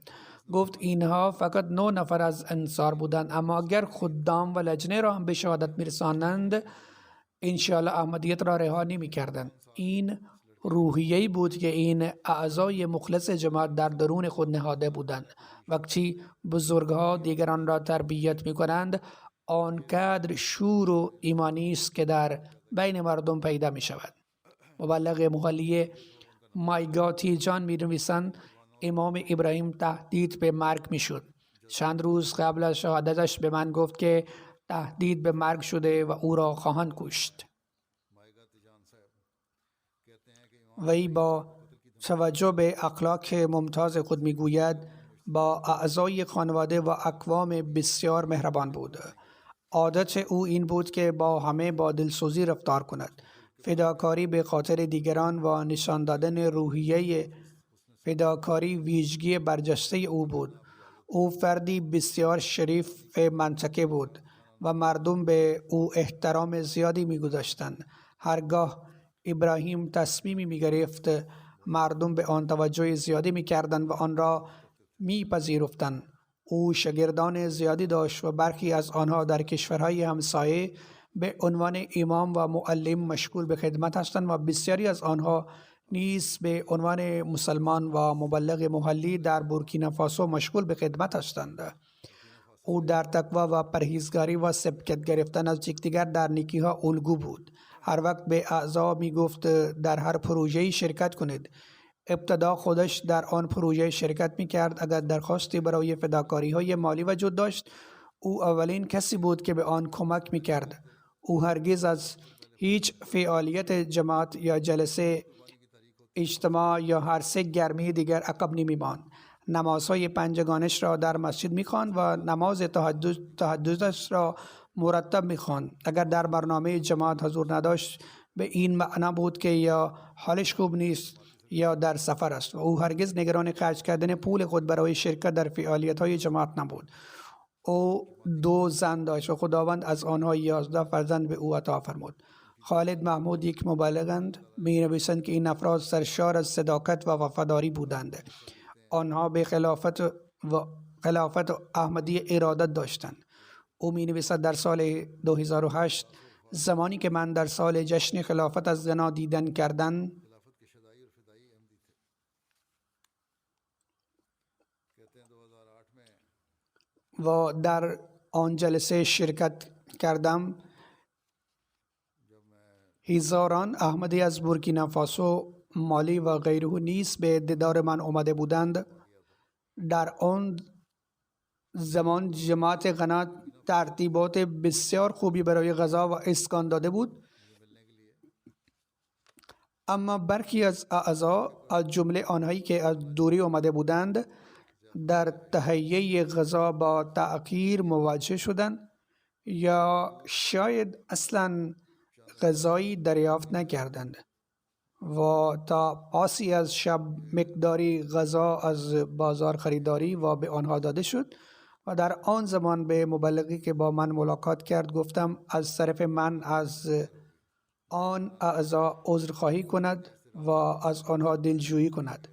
گفت اینها فقط 9 نفر از انصار بودند، اما اگر خدام و لجنه را هم به شهادت میرسانند، انشاءالله احمدیت را رها نمی کردند. این روحیه‌ای بود که این اعضای مخلص جماعت در درون خود نهاده بودند. وقتی بزرگها دیگران را تربیت می کنند، آنقدر شور و ایمانی است که در بین مردم پیدا می شود. مبلغ محلی مایگاتی جان می نویسند: امام ابراهیم تهدید به مرگ می شد. چند روز قبل از شهادتش به من گفت که تهدید به مرگ شده و او را خواهند کشت. وی با توجه به اخلاق ممتاز خود می گوید با اعضای خانواده و اقوام بسیار مهربان بود. عادت او این بود که با همه با دلسوزی رفتار کند. فداکاری به خاطر دیگران و نشان دادن روحیه فداکاری ویژگی برجسته او بود. او فردی بسیار شریف منطقه بود و مردم به او احترام زیادی می گذاشتند. هرگاه ابراهیم تصمیمی می گرفت مردم به آن توجه زیادی می‌کردند و آن را می‌پذیرفتند. او شاگردان زیادی داشت و برخی از آنها در کشورهای همسایه به عنوان امام و معلم مشغول به خدمت هستند و بسیاری از آنها نیز به عنوان مسلمان و مبلغ محلی در بورکینافاسو مشغول به خدمت هستند. او در تقوا و پرهیزگاری و سبقت گرفتن از یکدیگر در نیکی‌ها الگو بود. هر وقت به اعضا می گفت در هر پروژه‌ای شرکت کنید. ابتدا خودش در آن پروژه شرکت می کرد. اگر درخواستی برای فداکاری‌های مالی وجود داشت، او اولین کسی بود که به آن کمک می کرد. او هرگز از هیچ فعالیت جماعت یا جلسه اجتماع یا هر سه گرمی دیگر عقب نمی ماند. نمازهای پنجگانش را در مسجد می خواند و نماز تهجدش را مرتب می خواند. اگر در برنامه جماعت حضور نداشت، به این معنا بود که یا حالش خوب نیست یا در سفر است و او هرگز نگران خرج کردن پول خود برای شرکت در فعالیت‌های جماعت نبود. او 2 زن داشت و خداوند از آنها 11 فرزند به او عطا فرمود. خالد محمود یک مبلغند. می نویسند که این افراد سرشار از صداقت و وفاداری بودند. آنها به خلافت احمدی ارادت داشتند. او می نویسد در سال 2008 زمانی که من در سال جشن خلافت از زنا دیدن کردن و در آن جلسه شرکت کردم، هزاران احمدی از بورکینافاسو، مالی و غیره نیز به دیدار من آمده بودند. در آن زمان جماعت غنا ترتیبات بسیار خوبی برای غذا و اسکان داده بود، اما برخی از اعضا از جمله آنهایی که از دوری آمده بودند در تهیه غذا با تأخیر مواجه شدند یا شاید اصلا غذایی دریافت نکردند و تا پاسی از شب مقداری غذا از بازار خریداری و به آنها داده شد و در آن زمان به مبلغی که با من ملاقات کرد گفتم از طرف من از آن اعضا عذرخواهی کند و از آنها دلجویی کند.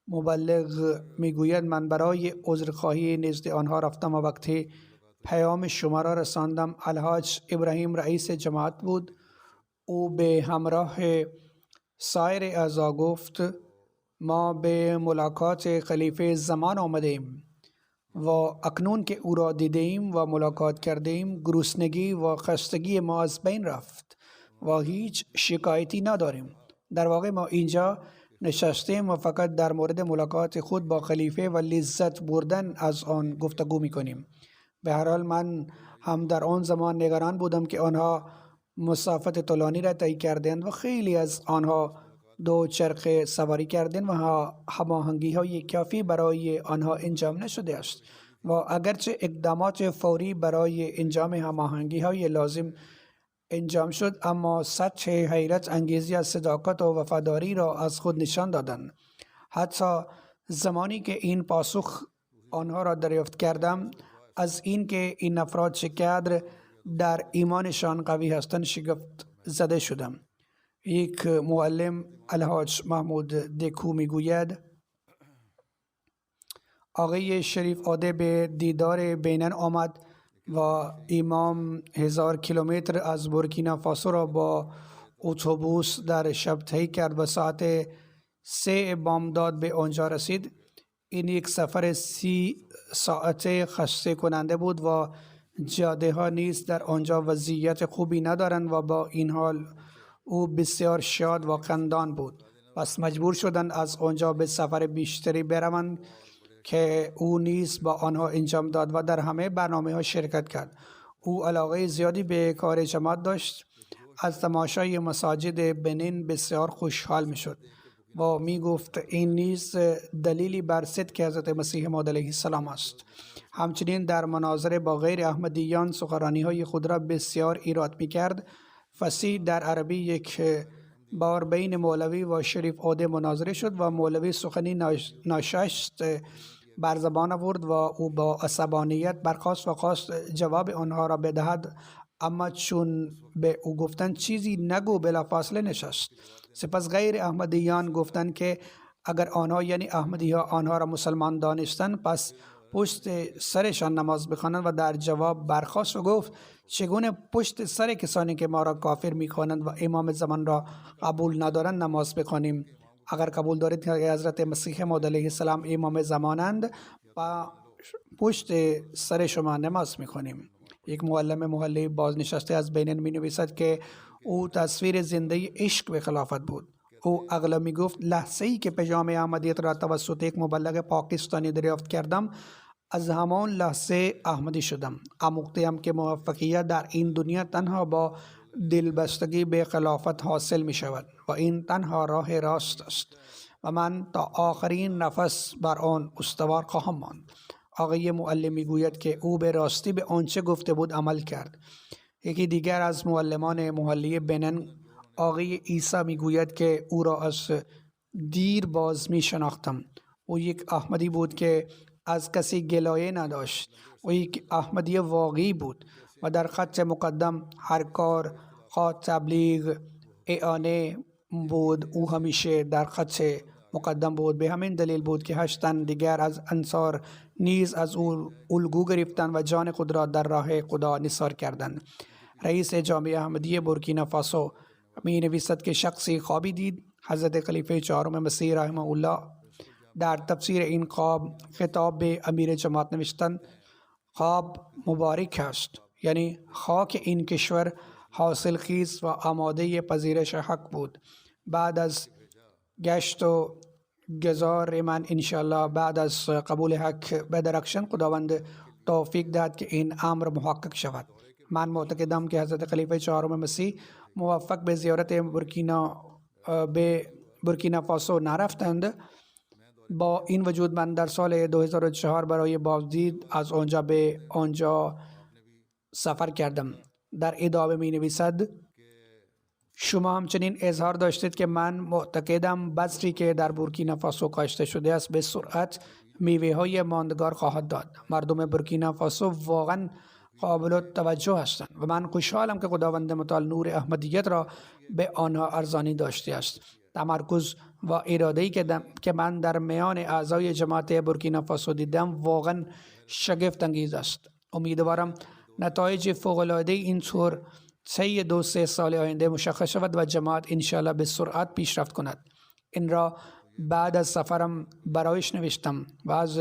مبلغ میگوید من برای عذرخواهی نزد آنها رفتم و وقتی پیام شما را رساندم، الحاج ابراهیم رئیس جماعت بود. او به همراه سایر اعضا گفت ما به ملاقات خلیفه زمان آمده ایم و اکنون که او را دیدیم و ملاقات کردیم، گرسنگی و خستگی ما از بین رفت و هیچ شکایتی نداریم. در واقع ما اینجا نشستیم و فقط در مورد ملاقات خود با خلیفه و لذت بردن از آن گفتگو میکنیم. به هر حال من هم در آن زمان نگران بودم که آنها مسافت طولانی را طی کردند و خیلی از آنها 2 چرخ سواری کردند و هماهنگی های کافی برای آنها انجام نشده است و اگرچه اقدامات فوری برای انجام هماهنگی های لازم انجام شد، اما سطح حیرت انگیزی از صداقت و وفاداری را از خود نشان دادند. حتی زمانی که این پاسخ آنها را دریافت کردم از اینکه این افراد چقدر در ایمانشان قوی هستند شگفت زده شدم. یک معلم الحاج محمود دکو میگوید آقای شریف عاده به دیدار بینن آمد و امام 1000 کیلومتر از بورکینافاسو را با اتوبوس در شب طی کرد و ساعت 3 بامداد به آنجا رسید. این یک سفر 30 ساعته خسته کننده بود و جاده ها نیز در آنجا وضعیت خوبی ندارند و با این حال او بسیار شاد و خندان بود. پس مجبور شدند از آنجا به سفر بیشتری بروند که او نیز با آنها انجام داد و در همه برنامه ها شرکت کرد. او علاقه زیادی به کار جماعت داشت. از تماشای مساجد بنین بسیار خوشحال می شد و می گفت این نیز دلیلی بر صدق حضرت مسیح موعود علیه السلام است. همچنین در مناظره با غیر احمدیان سخنرانی های خود را بسیار ایراد می کرد. فصیح در عربی یک بار بین مولوی و شریف عاده مناظره شد و مولوی سخنی ناشایست بر زبان آورد و او با عصبانیت برخاست و خواست جواب آنها را بدهد، اما چون به او گفتند چیزی نگو بلافاصله نشست. سپس غیر احمدیان گفتند که اگر آنها یعنی احمدی ها آنها را مسلمان دانستند پس پشت سرشان نماز بخوانند و در جواب برخاست و گفت چگونه پشت سر کسانی که ما را کافر می‌خوانند و امام زمان را قبول ندارند نماز بخوانیم؟ اگر قبول دارید که حضرت مسیح موعود علیه السلام امام زمانند و پشت سر شما نماز می‌خوانیم. یک معلم محلی بازنشسته از بینن می‌نویسد که او تصویر زنده عشق به خلافت بود. او اغلب می گفت لحظه‌ای که پیام احمدیت را توسط یک مبلغ پاکستانی دریافت کردم از همان لحظه احمدی شدم. آموخته‌ام که موفقیت در این دنیا تنها با دلبستگی به خلافت حاصل می شود و این تنها راه راست است و من تا آخرین نفس بر آن استوار خواهم ماند. آقای معلم می گوید که او به راستی به آنچه گفته بود عمل کرد. یکی دیگر از معلمان محلی بنن آقای عیسی می گوید که او را از دیر باز می شناختم. او یک احمدی بود که از کسی گلایه نداشت. او یک احمدی واقعی بود و در خط مقدم هر کار خواه تبلیغ اعانه بود او همیشه در خط مقدم بود. به همین دلیل بود که 8 تن دیگر از انصار نیز از او الگو گرفتند و جان خود را در راه خدا نثار کردند. رئیس جامعه احمدیه بورکینافاسو می نویسد که شخصی خوابی دید. حضرت خلیفه چهارم مسیح رحمه الله در تفسیر این خواب خطاب به امیر جماعت نوشتند خواب مبارک است، یعنی خاک این کشور حاصل خیز و آماده پذیرش حق بود. بعد از گشت و گذار من انشاءالله بعد از قبول حق به درکشن خداوند توفیق داد که این امر محقق شود. من معتقدم که حضرت خلیفه چهارم مسیح موفق به زیارت بورکینافاسو نرفتند. با این وجود من در سال 2004 برای بازدید از آنجا به آنجا سفر کردم. در ادامه می نویسد شما همچنین اظهار داشتید که من معتقدم بذری که در بورکینافاسو کاشته شده است به سرعت میوه های ماندگار خواهد داد. مردم بورکینافاسو واقعا قابل توجه هستند و من خوشحالم که خداوند متعال نور احمدیت را به آنها ارزانی داشته است. تمرکز و اراده‌ای که من در میان اعضای جماعت بورکینافاسو دیدم واقعا شگفت انگیز است. امیدوارم نتایج فوق‌العاده این طور طی 2-3 سال آینده مشخص شود و جماعت انشاءالله به سرعت پیشرفت کند. این را بعد از سفرم برایش نوشتم و از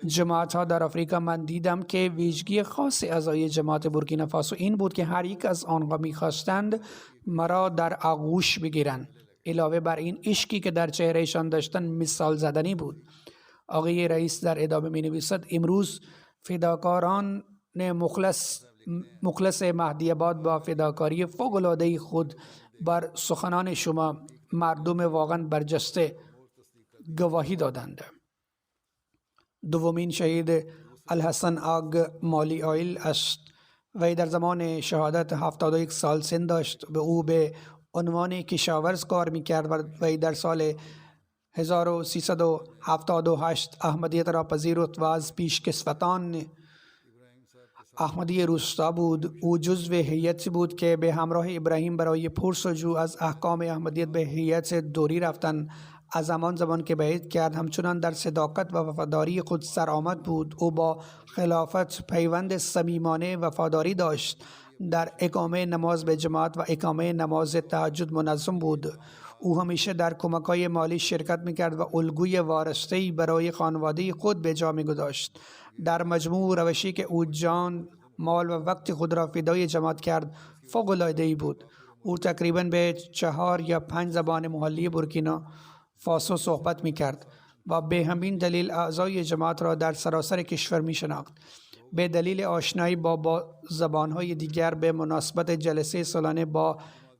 جماعت ها در آفریقا من دیدم که ویژگی خاص اعضای جماعت بورکینافاسو این بود که هر یک از آنها می‌خواستند مرا در آغوش بگیرند. علاوه بر این عشقی که در چهرهشان داشتند مثال زدنی بود. آقای رئیس در ادامه می نویسد امروز فداکاران مخلص مهدی آباد با فداکاری فوق‌العاده خود بر سخنان شما مردم واقعا برجسته گواهی دادند. دومین شهید الحسن آگ مالی آیل است. وی در زمان شهادت 71 سال سن داشت. به او به عنوان کشاورز کار میکرد و وی در سال 1378 احمدیت را پذیرفت و از پیشکسوتان احمدی روستا بود. او جزو هیئتی بود که به همراه ابراهیم برای پرسجو از احکام احمدیت به هیئت دوری رفتند. از همان زمان که بیعت کرد همچنان در صداقت و وفاداری خود سرآمد بود. او با خلافت پیوند صمیمانه وفاداری داشت. در اقامه نماز به جماعت و اقامه نماز تهجد منظم بود. او همیشه در کمک‌های مالی شرکت می‌کرد و الگوی وارسته‌ای برای خانواده خود به جا می‌گذاشت. در مجموع روشی که او جان، مال و وقت خود را فدای جماعت کرد فوق‌العاده‌ای بود. او تقریباً به 4 یا 5 زبان محلی بورکینا فاسو صحبت می‌کرد و به همین دلیل اعضای جماعت را در سراسر کشور می‌شناخت. به دلیل آشنایی با زبان‌های دیگر به مناسبت جلسه سالانه با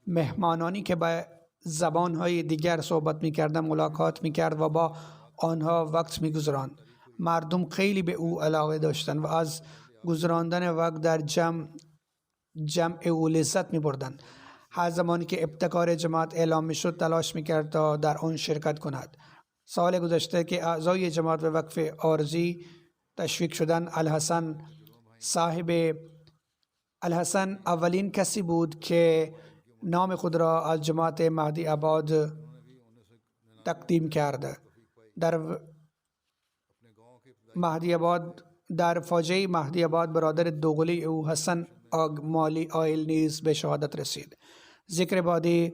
مهمانانی که با زبان‌های دیگر صحبت می‌کردند ملاقات می‌کرد و با آنها وقت می‌گذراند. مردم خیلی به او علاقه داشتند و از گذراندن وقت در جمع او لذت می‌بردند. هر زمانی که ابتکار جماعت اعلام می‌شد تلاش می‌کرد تا در آن شرکت کند. سال گذشته که اعضای جماعت به وقف عارضی تشویق شدن الحسن اولین کسی بود که نام خود را از جماعت مهدی آباد تقدیم کرد. در مهدی آباد، در فاجعه مهدی آباد، برادر دوقلوی او حسن آگ مالی آیل نیز به شهادت رسید. ذکر بعدی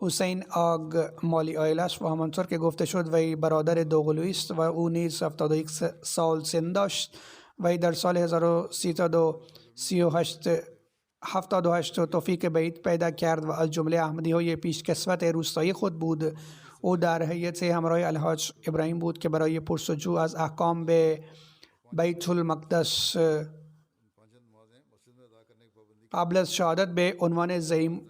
حسین آگ مالی آیل است و همانطور که گفته شد وی برادر دوقلویی است و او نیز 71 سال سن داشت. وی در سال 1378 توفیق بیعت پیدا کرد و از جمله احمدی های پیشکسوت روستایی خود بود. او در هیئت همراه الحاج ابراهیم بود که برای پرسجو از احکام به بیت المقدس قبل از شهادت به عنوان زعیم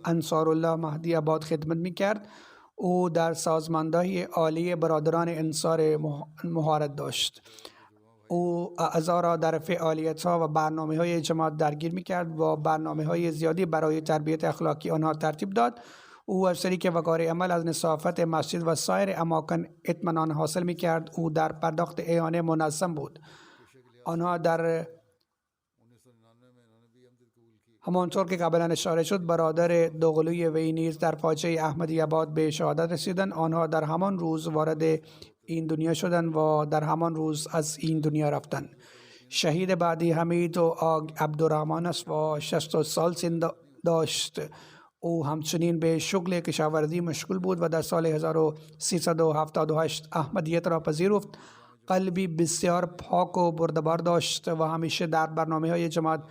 انصار الله مهدی آباد خدمت می کرد. او در سازماندهی عالی برادران انصار مهارت داشت. او اعضا را در فعالیت‌ها و برنامه‌های جماعت درگیر می‌کرد و برنامه‌های زیادی برای تربیت اخلاقی آنها ترتیب داد. او از طریق وقار عمل از نظافت مسجد و سایر اماکن اطمینان حاصل می‌کرد. او در پرداخت اعانه منظم بود. آنها در همانطور که قبلا اشاره شد برادر دوقلوی وی نیز در فاجعه احمدی آباد به شهادت رسیدند. آنها در همان روز وارد این دنیا شدند و در همان روز از این دنیا رفتند. شهید بعدی حمید و آگ عبدالرحمن است و 60 سال سن داشت. او همچنین به شغل کشاورزی مشغول بود و در سال 1378 احمدیت را پذیرفت. قلبی بسیار پاک و بردبار داشت و همیشه در برنامه‌های جماعت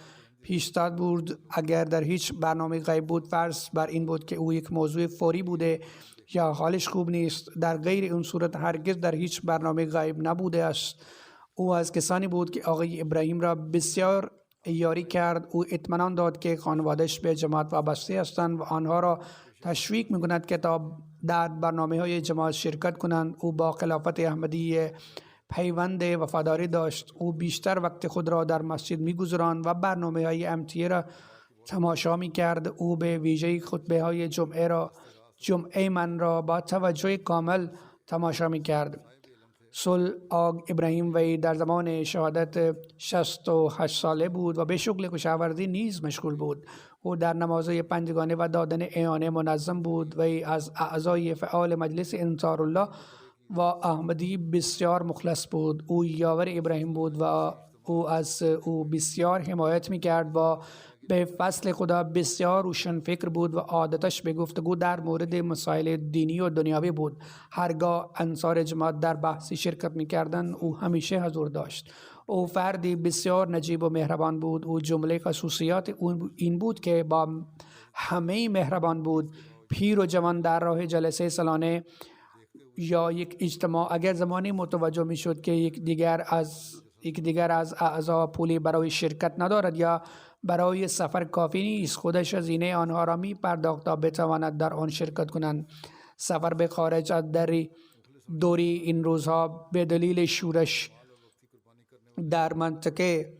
پیشتاد بود. اگر در هیچ برنامه غیب بود، فرض بر این بود که او یک موضوع فوری بوده یا حالش خوب نیست. در غیر اون صورت هرگز در هیچ برنامه غیب نبوده است. او از کسانی بود که آقای ابراهیم را بسیار یاری کرد. او اطمینان داد که خانواده‌اش به جماعت وابسته هستند و آنها را تشویق می‌کند که تا در برنامه‌های جماعت شرکت کنند. او با خلافت احمدی پیوند وفاداری داشت. او بیشتر وقت خود را در مسجد می‌گذراند و برنامه‌های امتیه را تماشا می‌کرد. او به ویژه خطبه‌های جمعه من را با توجه کامل تماشا می‌کرد. سل آگ ابراهیم وی در زمان شهادت 68 ساله بود و به شغل کشاورزی نیز مشغول بود. او در نمازهای پنجگانه و دادن اعانه منظم بود. وی از اعضای فعال مجلس انصار الله و احمدی بسیار مخلص بود. او یاور ابراهیم بود و او از او بسیار حمایت می‌کرد و به فضل خدا بسیار روشن فکر بود و عادتش به گفتگو در مورد مسائل دینی و دنیاوی بود. هرگاه انصار جماعت در بحثی شرکت می‌کردند او همیشه حضور داشت. او فردی بسیار نجیب و مهربان بود. او جمله خصوصیات او این بود که با همه مهربان بود. پیر و جوان در راه جلسه سالانه یا یک اجتماع اگر زمانی متوجه می‌شد که یک دیگر از اعضا پولی برای شرکت ندارد یا برای سفر کافی نیست، خودش هزینه آنها را می پرداخت تا بتواند در آن شرکت کنند. سفر به خارج از دوری این روزها به دلیل شورش در منطقه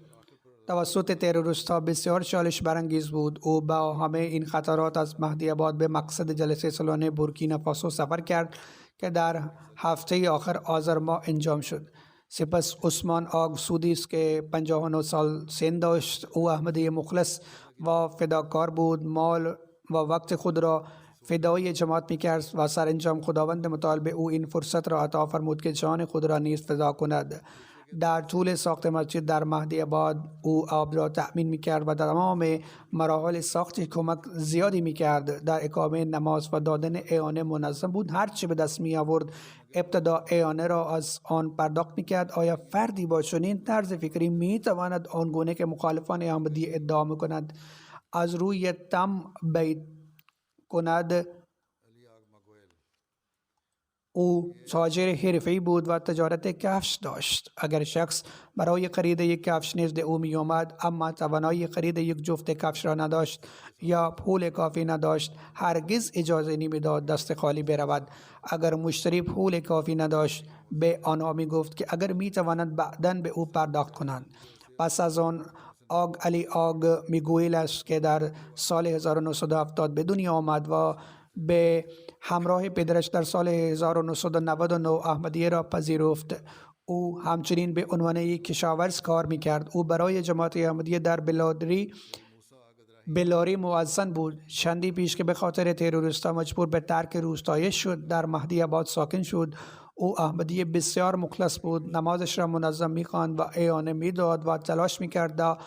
توسط تروریست‌ها بسیار چالش برانگیز بود. او با همه این خطرات از مهدی آباد به مقصد جلسه سالانه بورکینافاسو سفر کرد که در هفته آخر آذر ماه انجام شد. سپس عثمان آگ سودی است که 59 سال سن داشت. او احمدی مخلص و فداکار بود. مال و وقت خود را فدای جماعت می‌کرد و سرانجام خداوند متعال به او این فرصت را عطا فرمود که جان خود را نیز فدا کند. در طول ساخت مسجد در مهدی آباد او آب را تأمین می‌کرد و در تمام مراحل ساخت کمک زیادی می‌کرد. در اقامه نماز و دادن اعانه منظم بود. هرچه به دست می آورد ابتدا اعانه را از آن پرداخت می‌کرد. آیا فردی با چنین طرز فکری می‌تواند آنگونه که مخالفان احمدی ادعا می‌کنند از روی تم بیعت کند؟ او تاجر حرفه‌ای بود و تجارت کفش داشت. اگر شخص برای خرید یک کفش نزد او می آمد اما توانایی خرید یک جفت کفش را نداشت یا پول کافی نداشت، هرگز اجازه نمی‌داد دست خالی برود. اگر مشتری پول کافی نداشت به آنها می گفت که اگر می توانند بعداً به او پرداخت کنند. پس از آن آگ علی آگ میگویل است که در سال 1970 به دنیا آمد و به همراه پدرش در سال 1999 احمدیه را پذیرفت. او همچنین به عنوان یک کشاورز کار میکرد. او برای جماعت احمدیه در بلاری موزن بود. چندی پیش که به خاطر تروریست‌ها مجبور به ترک روستایش شد، در مهدی آباد ساکن شد. او احمدی بسیار مخلص بود، نمازش را منظم می‌خواند و اعانه می‌داد و تلاش می‌کرد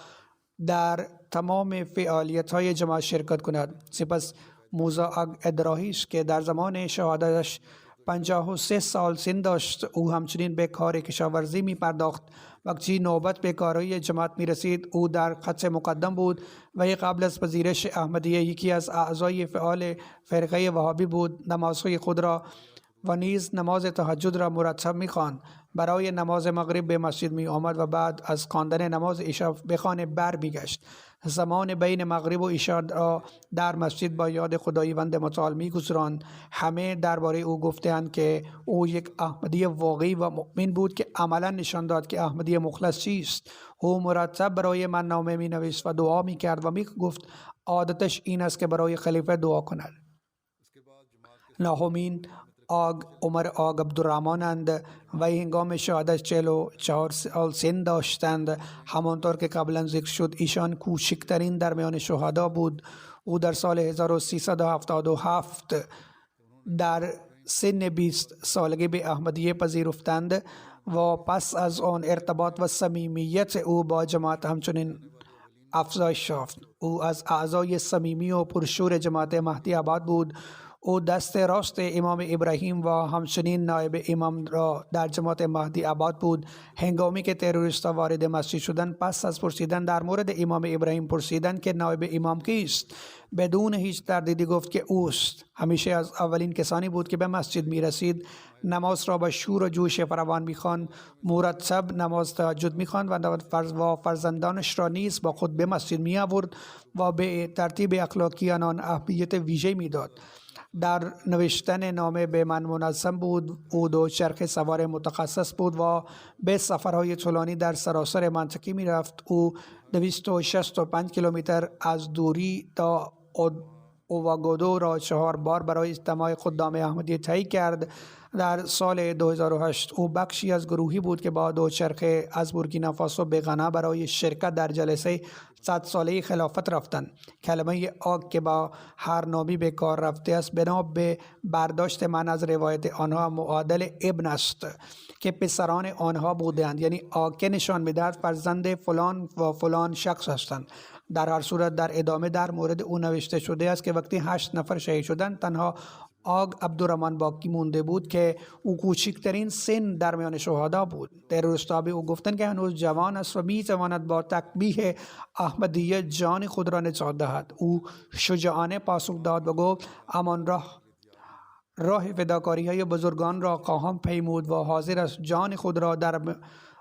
در تمام فعالیت‌های جماعت شرکت کند. سپس موزا ادراهیش که در زمان شهادتش 53 سال سن داشت، او همچنین به کار کشاورزی می پرداخت. وقتی نوبت به کارهای جماعت می رسید، او در خط مقدم بود و قبل از پذیرش احمدیه یکی از اعضای فعال فرقه وهابی بود. نمازهای خود را و نیز نماز تهجد را مرتب می خواند. برای نماز مغرب به مسجد می آمد و بعد از خواندن نماز عشا به خانه بر می گشت. زمان بین مغرب و عشا را در مسجد با یاد خداوند متعال می گذراند. همه درباره او گفتند که او یک احمدی واقعی و مؤمن بود که عملا نشان داد که احمدی مخلص چیست. او مرتب برای من نامه می نوشت و دعا می کرد و می گفت عادتش این است که برای خلیفه دعا کند. نهمین آگ عمر آگ عبدالرحمن‌اند و هنگام شهادت 44 سال سن داشتند. همانطور که قبلا ذکر شد ایشان کوچکترین در میان شهدا بود. او در سال 1377 در سن 20 سالگی به احمدیه پذیرفتند و پس از آن ارتباط و صمیمیت او با جماعت همچنین افزایش یافت. او از اعضای صمیمی و پرشور جماعت مهدی آباد بود. او دست راست امام ابراهیم و همچنین نایب امام را در جماعت مهدی آباد بود. هنگامی که تروریست‌ها وارد مسجد شدند، پس از پرسیدن در مورد امام ابراهیم پرسیدند که نایب امام کیست. بدون هیچ تردیدی گفت که اوست. همیشه از اولین کسانی بود که به مسجد می رسید. نماز را با شور و جوش فراوان می خواند. مرتب نماز تهجد می خواند و فرزندانش را نیز با خود به مسجد می آورد و به ترتیب اخلاقی آنان اهمیت ویژه می داد. در نوشتن نامه به من منظم بود. او دوچرخه سوار متخصص بود و به سفرهای طولانی در سراسر منطقه می رفت. او 265 کیلومتر از دوری تا اوواگودو را 4 بار برای اجتماع خدام احمدیه طی کرد. در سال 2008 او بخشی از گروهی بود که با دوچرخه از بورکینافاسو به غنا برای شرکت در جلسه 100 ساله خلافت رفتند. کلمه آگ که با هر نامی به کار رفته است بنا به برداشت من از روایت آنها معادل ابن است که پسران آنها بودند، یعنی آگ که نشان می‌دهد فرزند فلان و فلان شخص هستند. در هر صورت در ادامه در مورد او نوشته شده است که وقتی 8 نفر شهید شدند تنها آگ عبدالرحمن باقی مونده بود که او کوچکترین سن در میان شهدا بود. تروریست‌ها به او گفتند که هنوز جوان است و می‌تواند با تکبیح احمدیه جان خود را نجات دهد. او شجاعانه پاسخ داد و گفت امان راه فداکاری های بزرگان را خواهم پیمود و حاضر است جان خود را در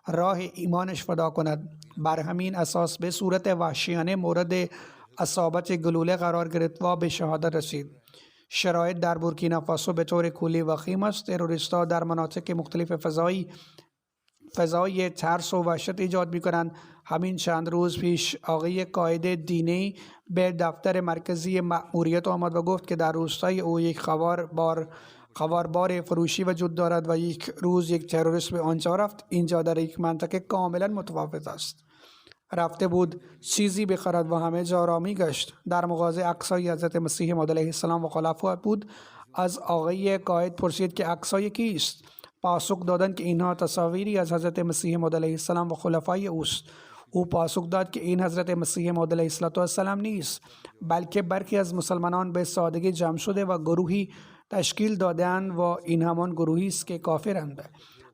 راه ایمانش فدا کند. بر همین اساس به صورت وحشیانه مورد اصابت گلوله قرار گرفت و به شهادت رسید. شرایط در بورکینافاسو به طور کلی وخیم است. تروریست‌ها در مناطق مختلف فضای ترس و وحشت ایجاد می‌کنند. همین چند روز پیش آقای قائد دینی به دفتر مرکزی مأموریت آمد و گفت که در روستای او یک خواربار فروشی وجود دارد و یک روز یک تروریست به آنجا رفت. اینجا در یک منطقه کاملا متفاوت است. رفته بود چیزی بخرد و همه جا را میگشت. در مغازه عکسای حضرت مسیح موعود علیه السلام و خلفا بود. از آقای قائد پرسید که عکسای کیست؟ پاسخ دادند که اینها تصاویری از حضرت مسیح موعود علیه السلام و خلفای اوست. او پاسخ داد که این حضرت مسیح موعود علیه السلام نیست، بلکه برخی از مسلمانان به سادگی جمع شده و گروهی تشکیل دادند و این همان گروهی است که کافرند.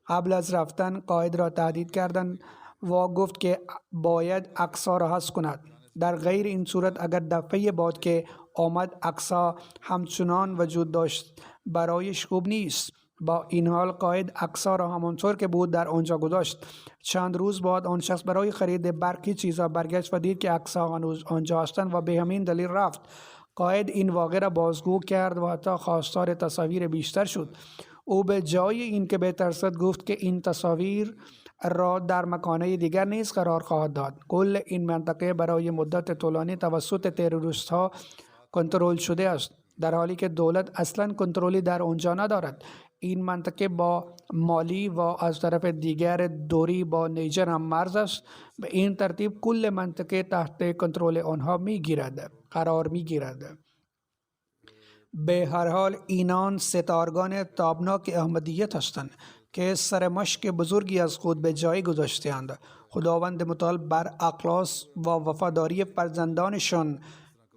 قبل از رفتن قائد را تهدید کردند و گفت که باید عکس‌ها را حذف کند. در غیر این صورت اگر دفعه بعد که آمد عکس‌ها همچنان وجود داشت برایش خوب نیست. با این حال قائد عکس‌ها را همانطور که بود در آنجا گذاشت. چند روز بعد آن شخص برای خرید برخی چیزها برگشت و دید که عکس‌ها هنوز آنجا هستند و به همین دلیل رفت. قائد این واقعه را بازگو کرد و حتی خواستار تصاویر بیشتر شد. او به جای اینکه بترسد گفت که این تصاویر را در مکانهای دیگر نیز قرار خواهد داد. کل این منطقه برای مدت طولانی توسط تروریست‌ها کنترل شده است، در حالی که دولت اصلا کنترلی در آنجا ندارد. این منطقه با مالی و از طرف دیگر دوری با نیجر هم مرز است. به این ترتیب کل منطقه تحت کنترل آنها قرار می گیرد. به هر حال اینان ستارگان تابناک احمدیت هستند که سرمشق بزرگی از خود به جای گذاشته‌اند. خداوند متعال بر اخلاص و وفاداری فرزندانشان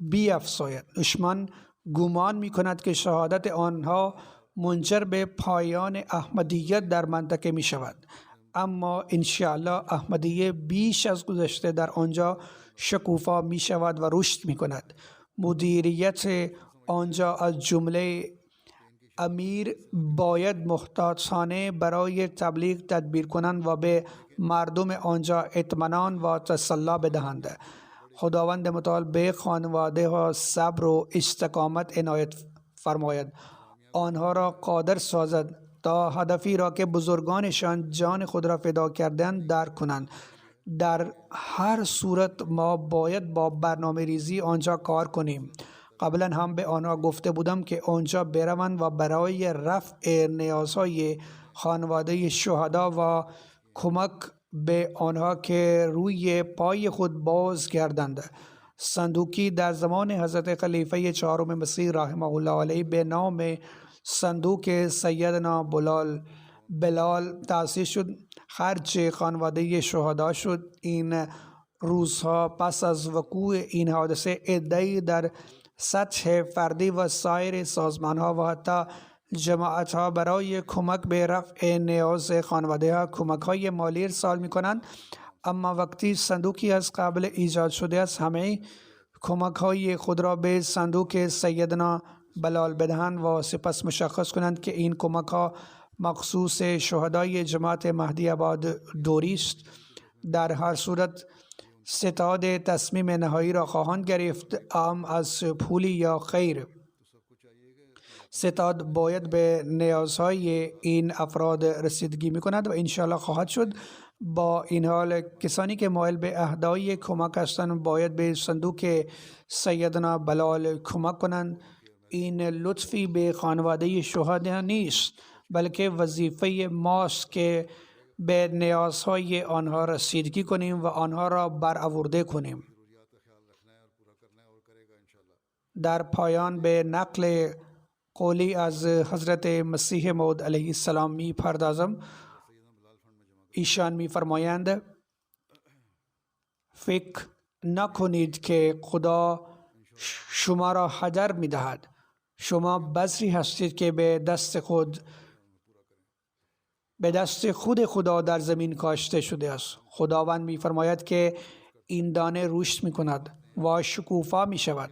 بیفزاید. دشمن گمان می کند که شهادت آنها منجر به پایان احمدیت در منطقه می شود، اما انشاءالله احمدیه بیش از گذشته در آنجا شکوفا می شود و رشد می کند. مدیریت آنجا از جمله امیر باید محتاطانه برای تبلیغ تدبیر کنند و به مردم آنجا اطمینان و تسلی بدهند. خداوند متعال به خانواده ها صبر و استقامت عنایت فرماید، آنها را قادر سازد تا هدفی را که بزرگانشان جان خود را فدا کردند درک کنند. در هر صورت ما باید با برنامه ریزی آنجا کار کنیم. قبلا هم به آنها گفته بودم که آنجا بروند و برای رفع نیازهای خانواده شهدا و کمک به آنها که روی پای خود باز گردند. صندوقی در زمان حضرت خلیفه چهارم مسیح رحمه الله علیه به نام صندوق سیدنا بلال تأسیس شد. خرج خانواده شهدا شد. این روزها پس از وقوع این حادثه عده‌ای در سطح فردی و سایر سازمان‌ها و حتی جماعت‌ها برای کمک به رفع نیاز خانواده‌ها کمک‌های مالی ارسال می‌کنند، اما وقتی صندوقی از قبل ایجاد شده است همه کمک‌های خود را به صندوق سیدنا بلال بدهند و سپس مشخص کنند که این کمک‌ها مخصوص شهدای جماعت مهدی آباد دوری است. در هر صورت ستاد تصمیم نهایی را خواهند گرفت، ام از پولی یا خیر. ستاد باید به نیازهای این افراد رسیدگی می کند و انشاءالله خواهد شد. با این حال کسانی که مایل به اهدای کمک هستند باید به صندوق سیدنا بلال کمک کنند. این لطفی به خانواده شهدا نیست، بلکه وظیفه ماست که به نیازهای آنها رسیدگی کنیم و آنها را برآورده کنیم. در پایان به نقل قولی از حضرت مسیح موعود علیه السلام می پردازم. ایشان می فرمایند فکر نکنید که خدا شما را هدر می دهد. شما بذری هستید که به دست خود خدا در زمین کاشته شده است. خداوند می فرماید که این دانه رشد می کند و شکوفا می شود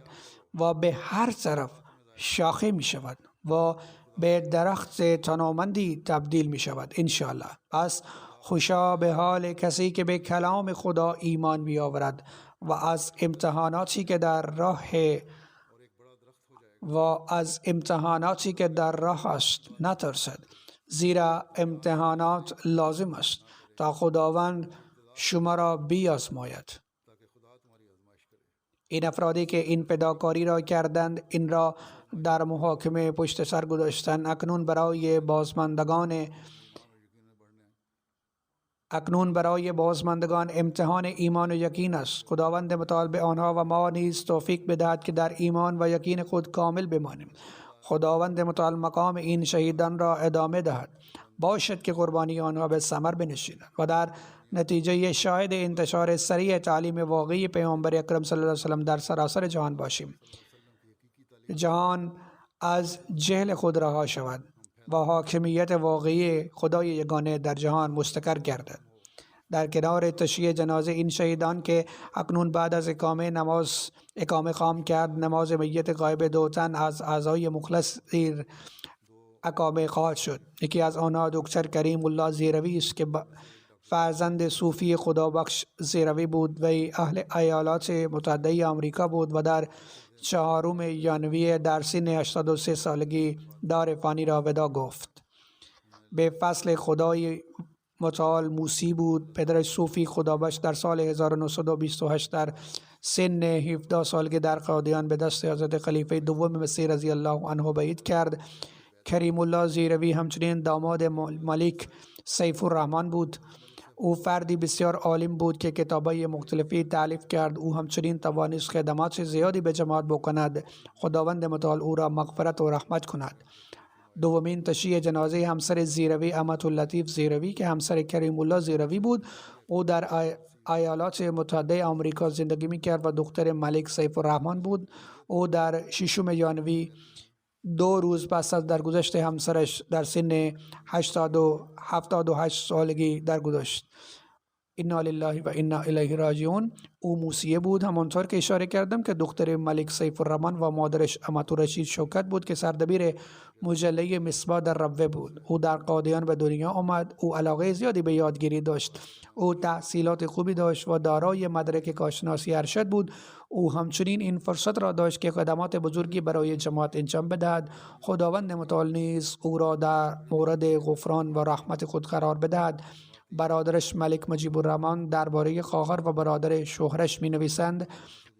و به هر طرف شاخه می شود و به درخت تنومندی تبدیل می شود انشاءالله. پس خوشا به حال کسی که به کلام خدا ایمان بیاورد و از امتحاناتی که در راه است نترسد، زیرا امتحانات لازم است تا خداوند شما را بیازماید. این افرادی که این فداکاری را کردند این را در محاکمه پشت سر گذاشتند. اکنون برای بازماندگان امتحان ایمان و یقین است. خداوند متعال به آنها و ما نیز توفیق بدهد که در ایمان و یقین خود کامل بمانیم. خداوند متعال مقام این شهیدان را ادامه دهد، باشد که قربانی آنها به ثمر بنشیند و در نتیجه شاهد انتشار سریع تعلیم واقعی پیامبر اکرم صلی الله علیه وسلم در سراسر جهان باشیم. جهان از جهل خود رها شود و حاکمیت واقعی خدای یگانه در جهان مستقر گردد. در کنار تشییع جنازه این شهیدان که اکنون بعد از اقامه خام کرد، نماز میت غایب 2 تن از اعضای مخلص دیر اقامه خواهد شد. یکی از آنها دکتر کریم الله زیروی است که فرزند صوفی خدابخش زیروی بود. وی اهل ایالات متحده آمریکا بود و در 4 ژانویه در سن 83 سالگی دار فانی را ودا گفت. به فضل خدای متعال موسی بود. پدرش صوفی خدابخش در سال 1928 در سن 17 سالگی در قادیان به دست حضرت خلیفه دوم مسیح رضی الله عنه بیعت کرد. کریم الله زیروی همچنین داماد ملک سیف الرحمن بود. او فردی بسیار عالم بود که کتابای مختلفی تالیف کرد. او همچنین توانست خدمات زیادی به جماعت بکند. خداوند متعال او را مغفرت و رحمت کند. دومین تشییع جنازه همسر زیروی امت اللطیف زیروی که همسر کریم الله زیروی بود. او در ایالات متحده آمریکا زندگی میکرد و دختر ملک سیف الرحمن بود. او در 6 ژانویه 2 روز پس از درگذشت همسرش در سن 78 سالگی درگذشت. انا لله و انا الیه راجعون. او موسیه بود، همانطور که اشاره کردم که دختر ملک سیف الرحمن و مادرش امت رشید شوکت بود که سردبیر مجله مصباح در ربوه بود. او در قادیان به دنیا آمد. او علاقه زیادی به یادگیری داشت. او تحصیلات خوبی داشت و دارای مدرک کارشناسی ارشد بود. او همچنین این فرصت را داشت که خدمات بزرگی برای جماعت انجام بدهد. خداوند متعال نیز او را در مورد غفران و رحمت خود قرار بدهد. برادرش ملک مجیب الرحمن درباره خواهر و برادر شوهرش می نویسند: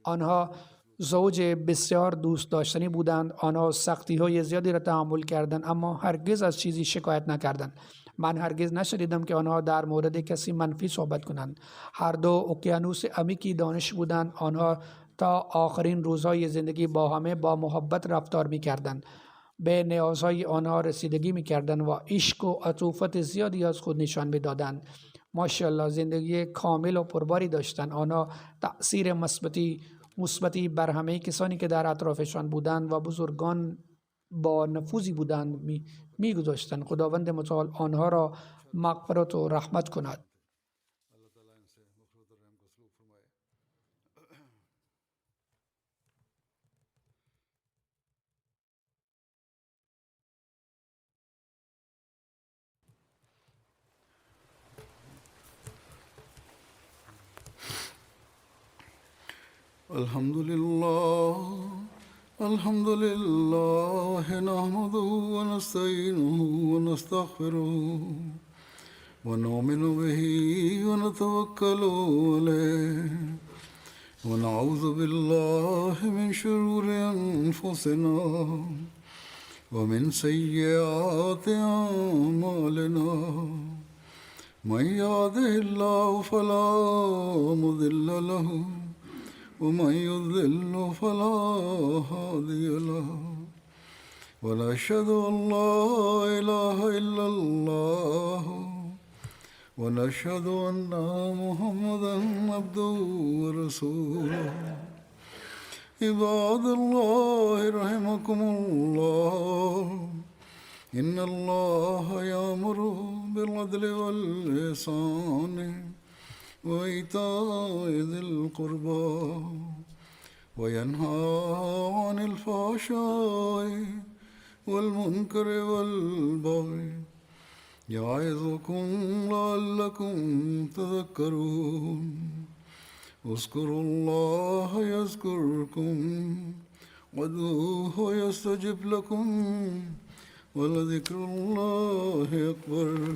آنها زوج بسیار دوست داشتنی بودند. آنها سختی های زیادی را تحمل کردند اما هرگز از چیزی شکایت نکردند. من هرگز نشنیدم که آنها در مورد کسی منفی صحبت کنند. هر دو اقیانوس عمیقی دانش بودند. آنها تا آخرین روزهای زندگی با همه با محبت رفتار می کردند. به نیازهای آنها رسیدگی می‌کردند و عشق و عطوفت زیادی از خود نشان می‌دادند. ماشاءالله زندگی کامل و پرباری داشتند. آنها تأثیر مثبتی بر همه کسانی که در اطرافشان بودند و بزرگان با نفوذی بودند می‌گذاشتند. خداوند متعال آنها را مغفرت و رحمت کند. الحمد لله نحمده ونستعينه ونستغفره ونؤمن به ونتوكل عليه ونعوذ بالله من شرور أنفسنا ومن سيئات أعمالنا من يهده الله فلا مضل له ومن يضلل فلا هادي له ونشهد أن لا إله إلا الله ونشهد أن محمدا عبده ورسوله عباد الله رحمكم الله إن الله يأمر بالعدل والإحسان وإيتاء ذي القربى وينهى عن الفحشاء والمنكر والبغي يعظكم لعلكم تذكرون اذكروا الله يذكركم وادعوه يستجب لكم ولذكر الله أكبر.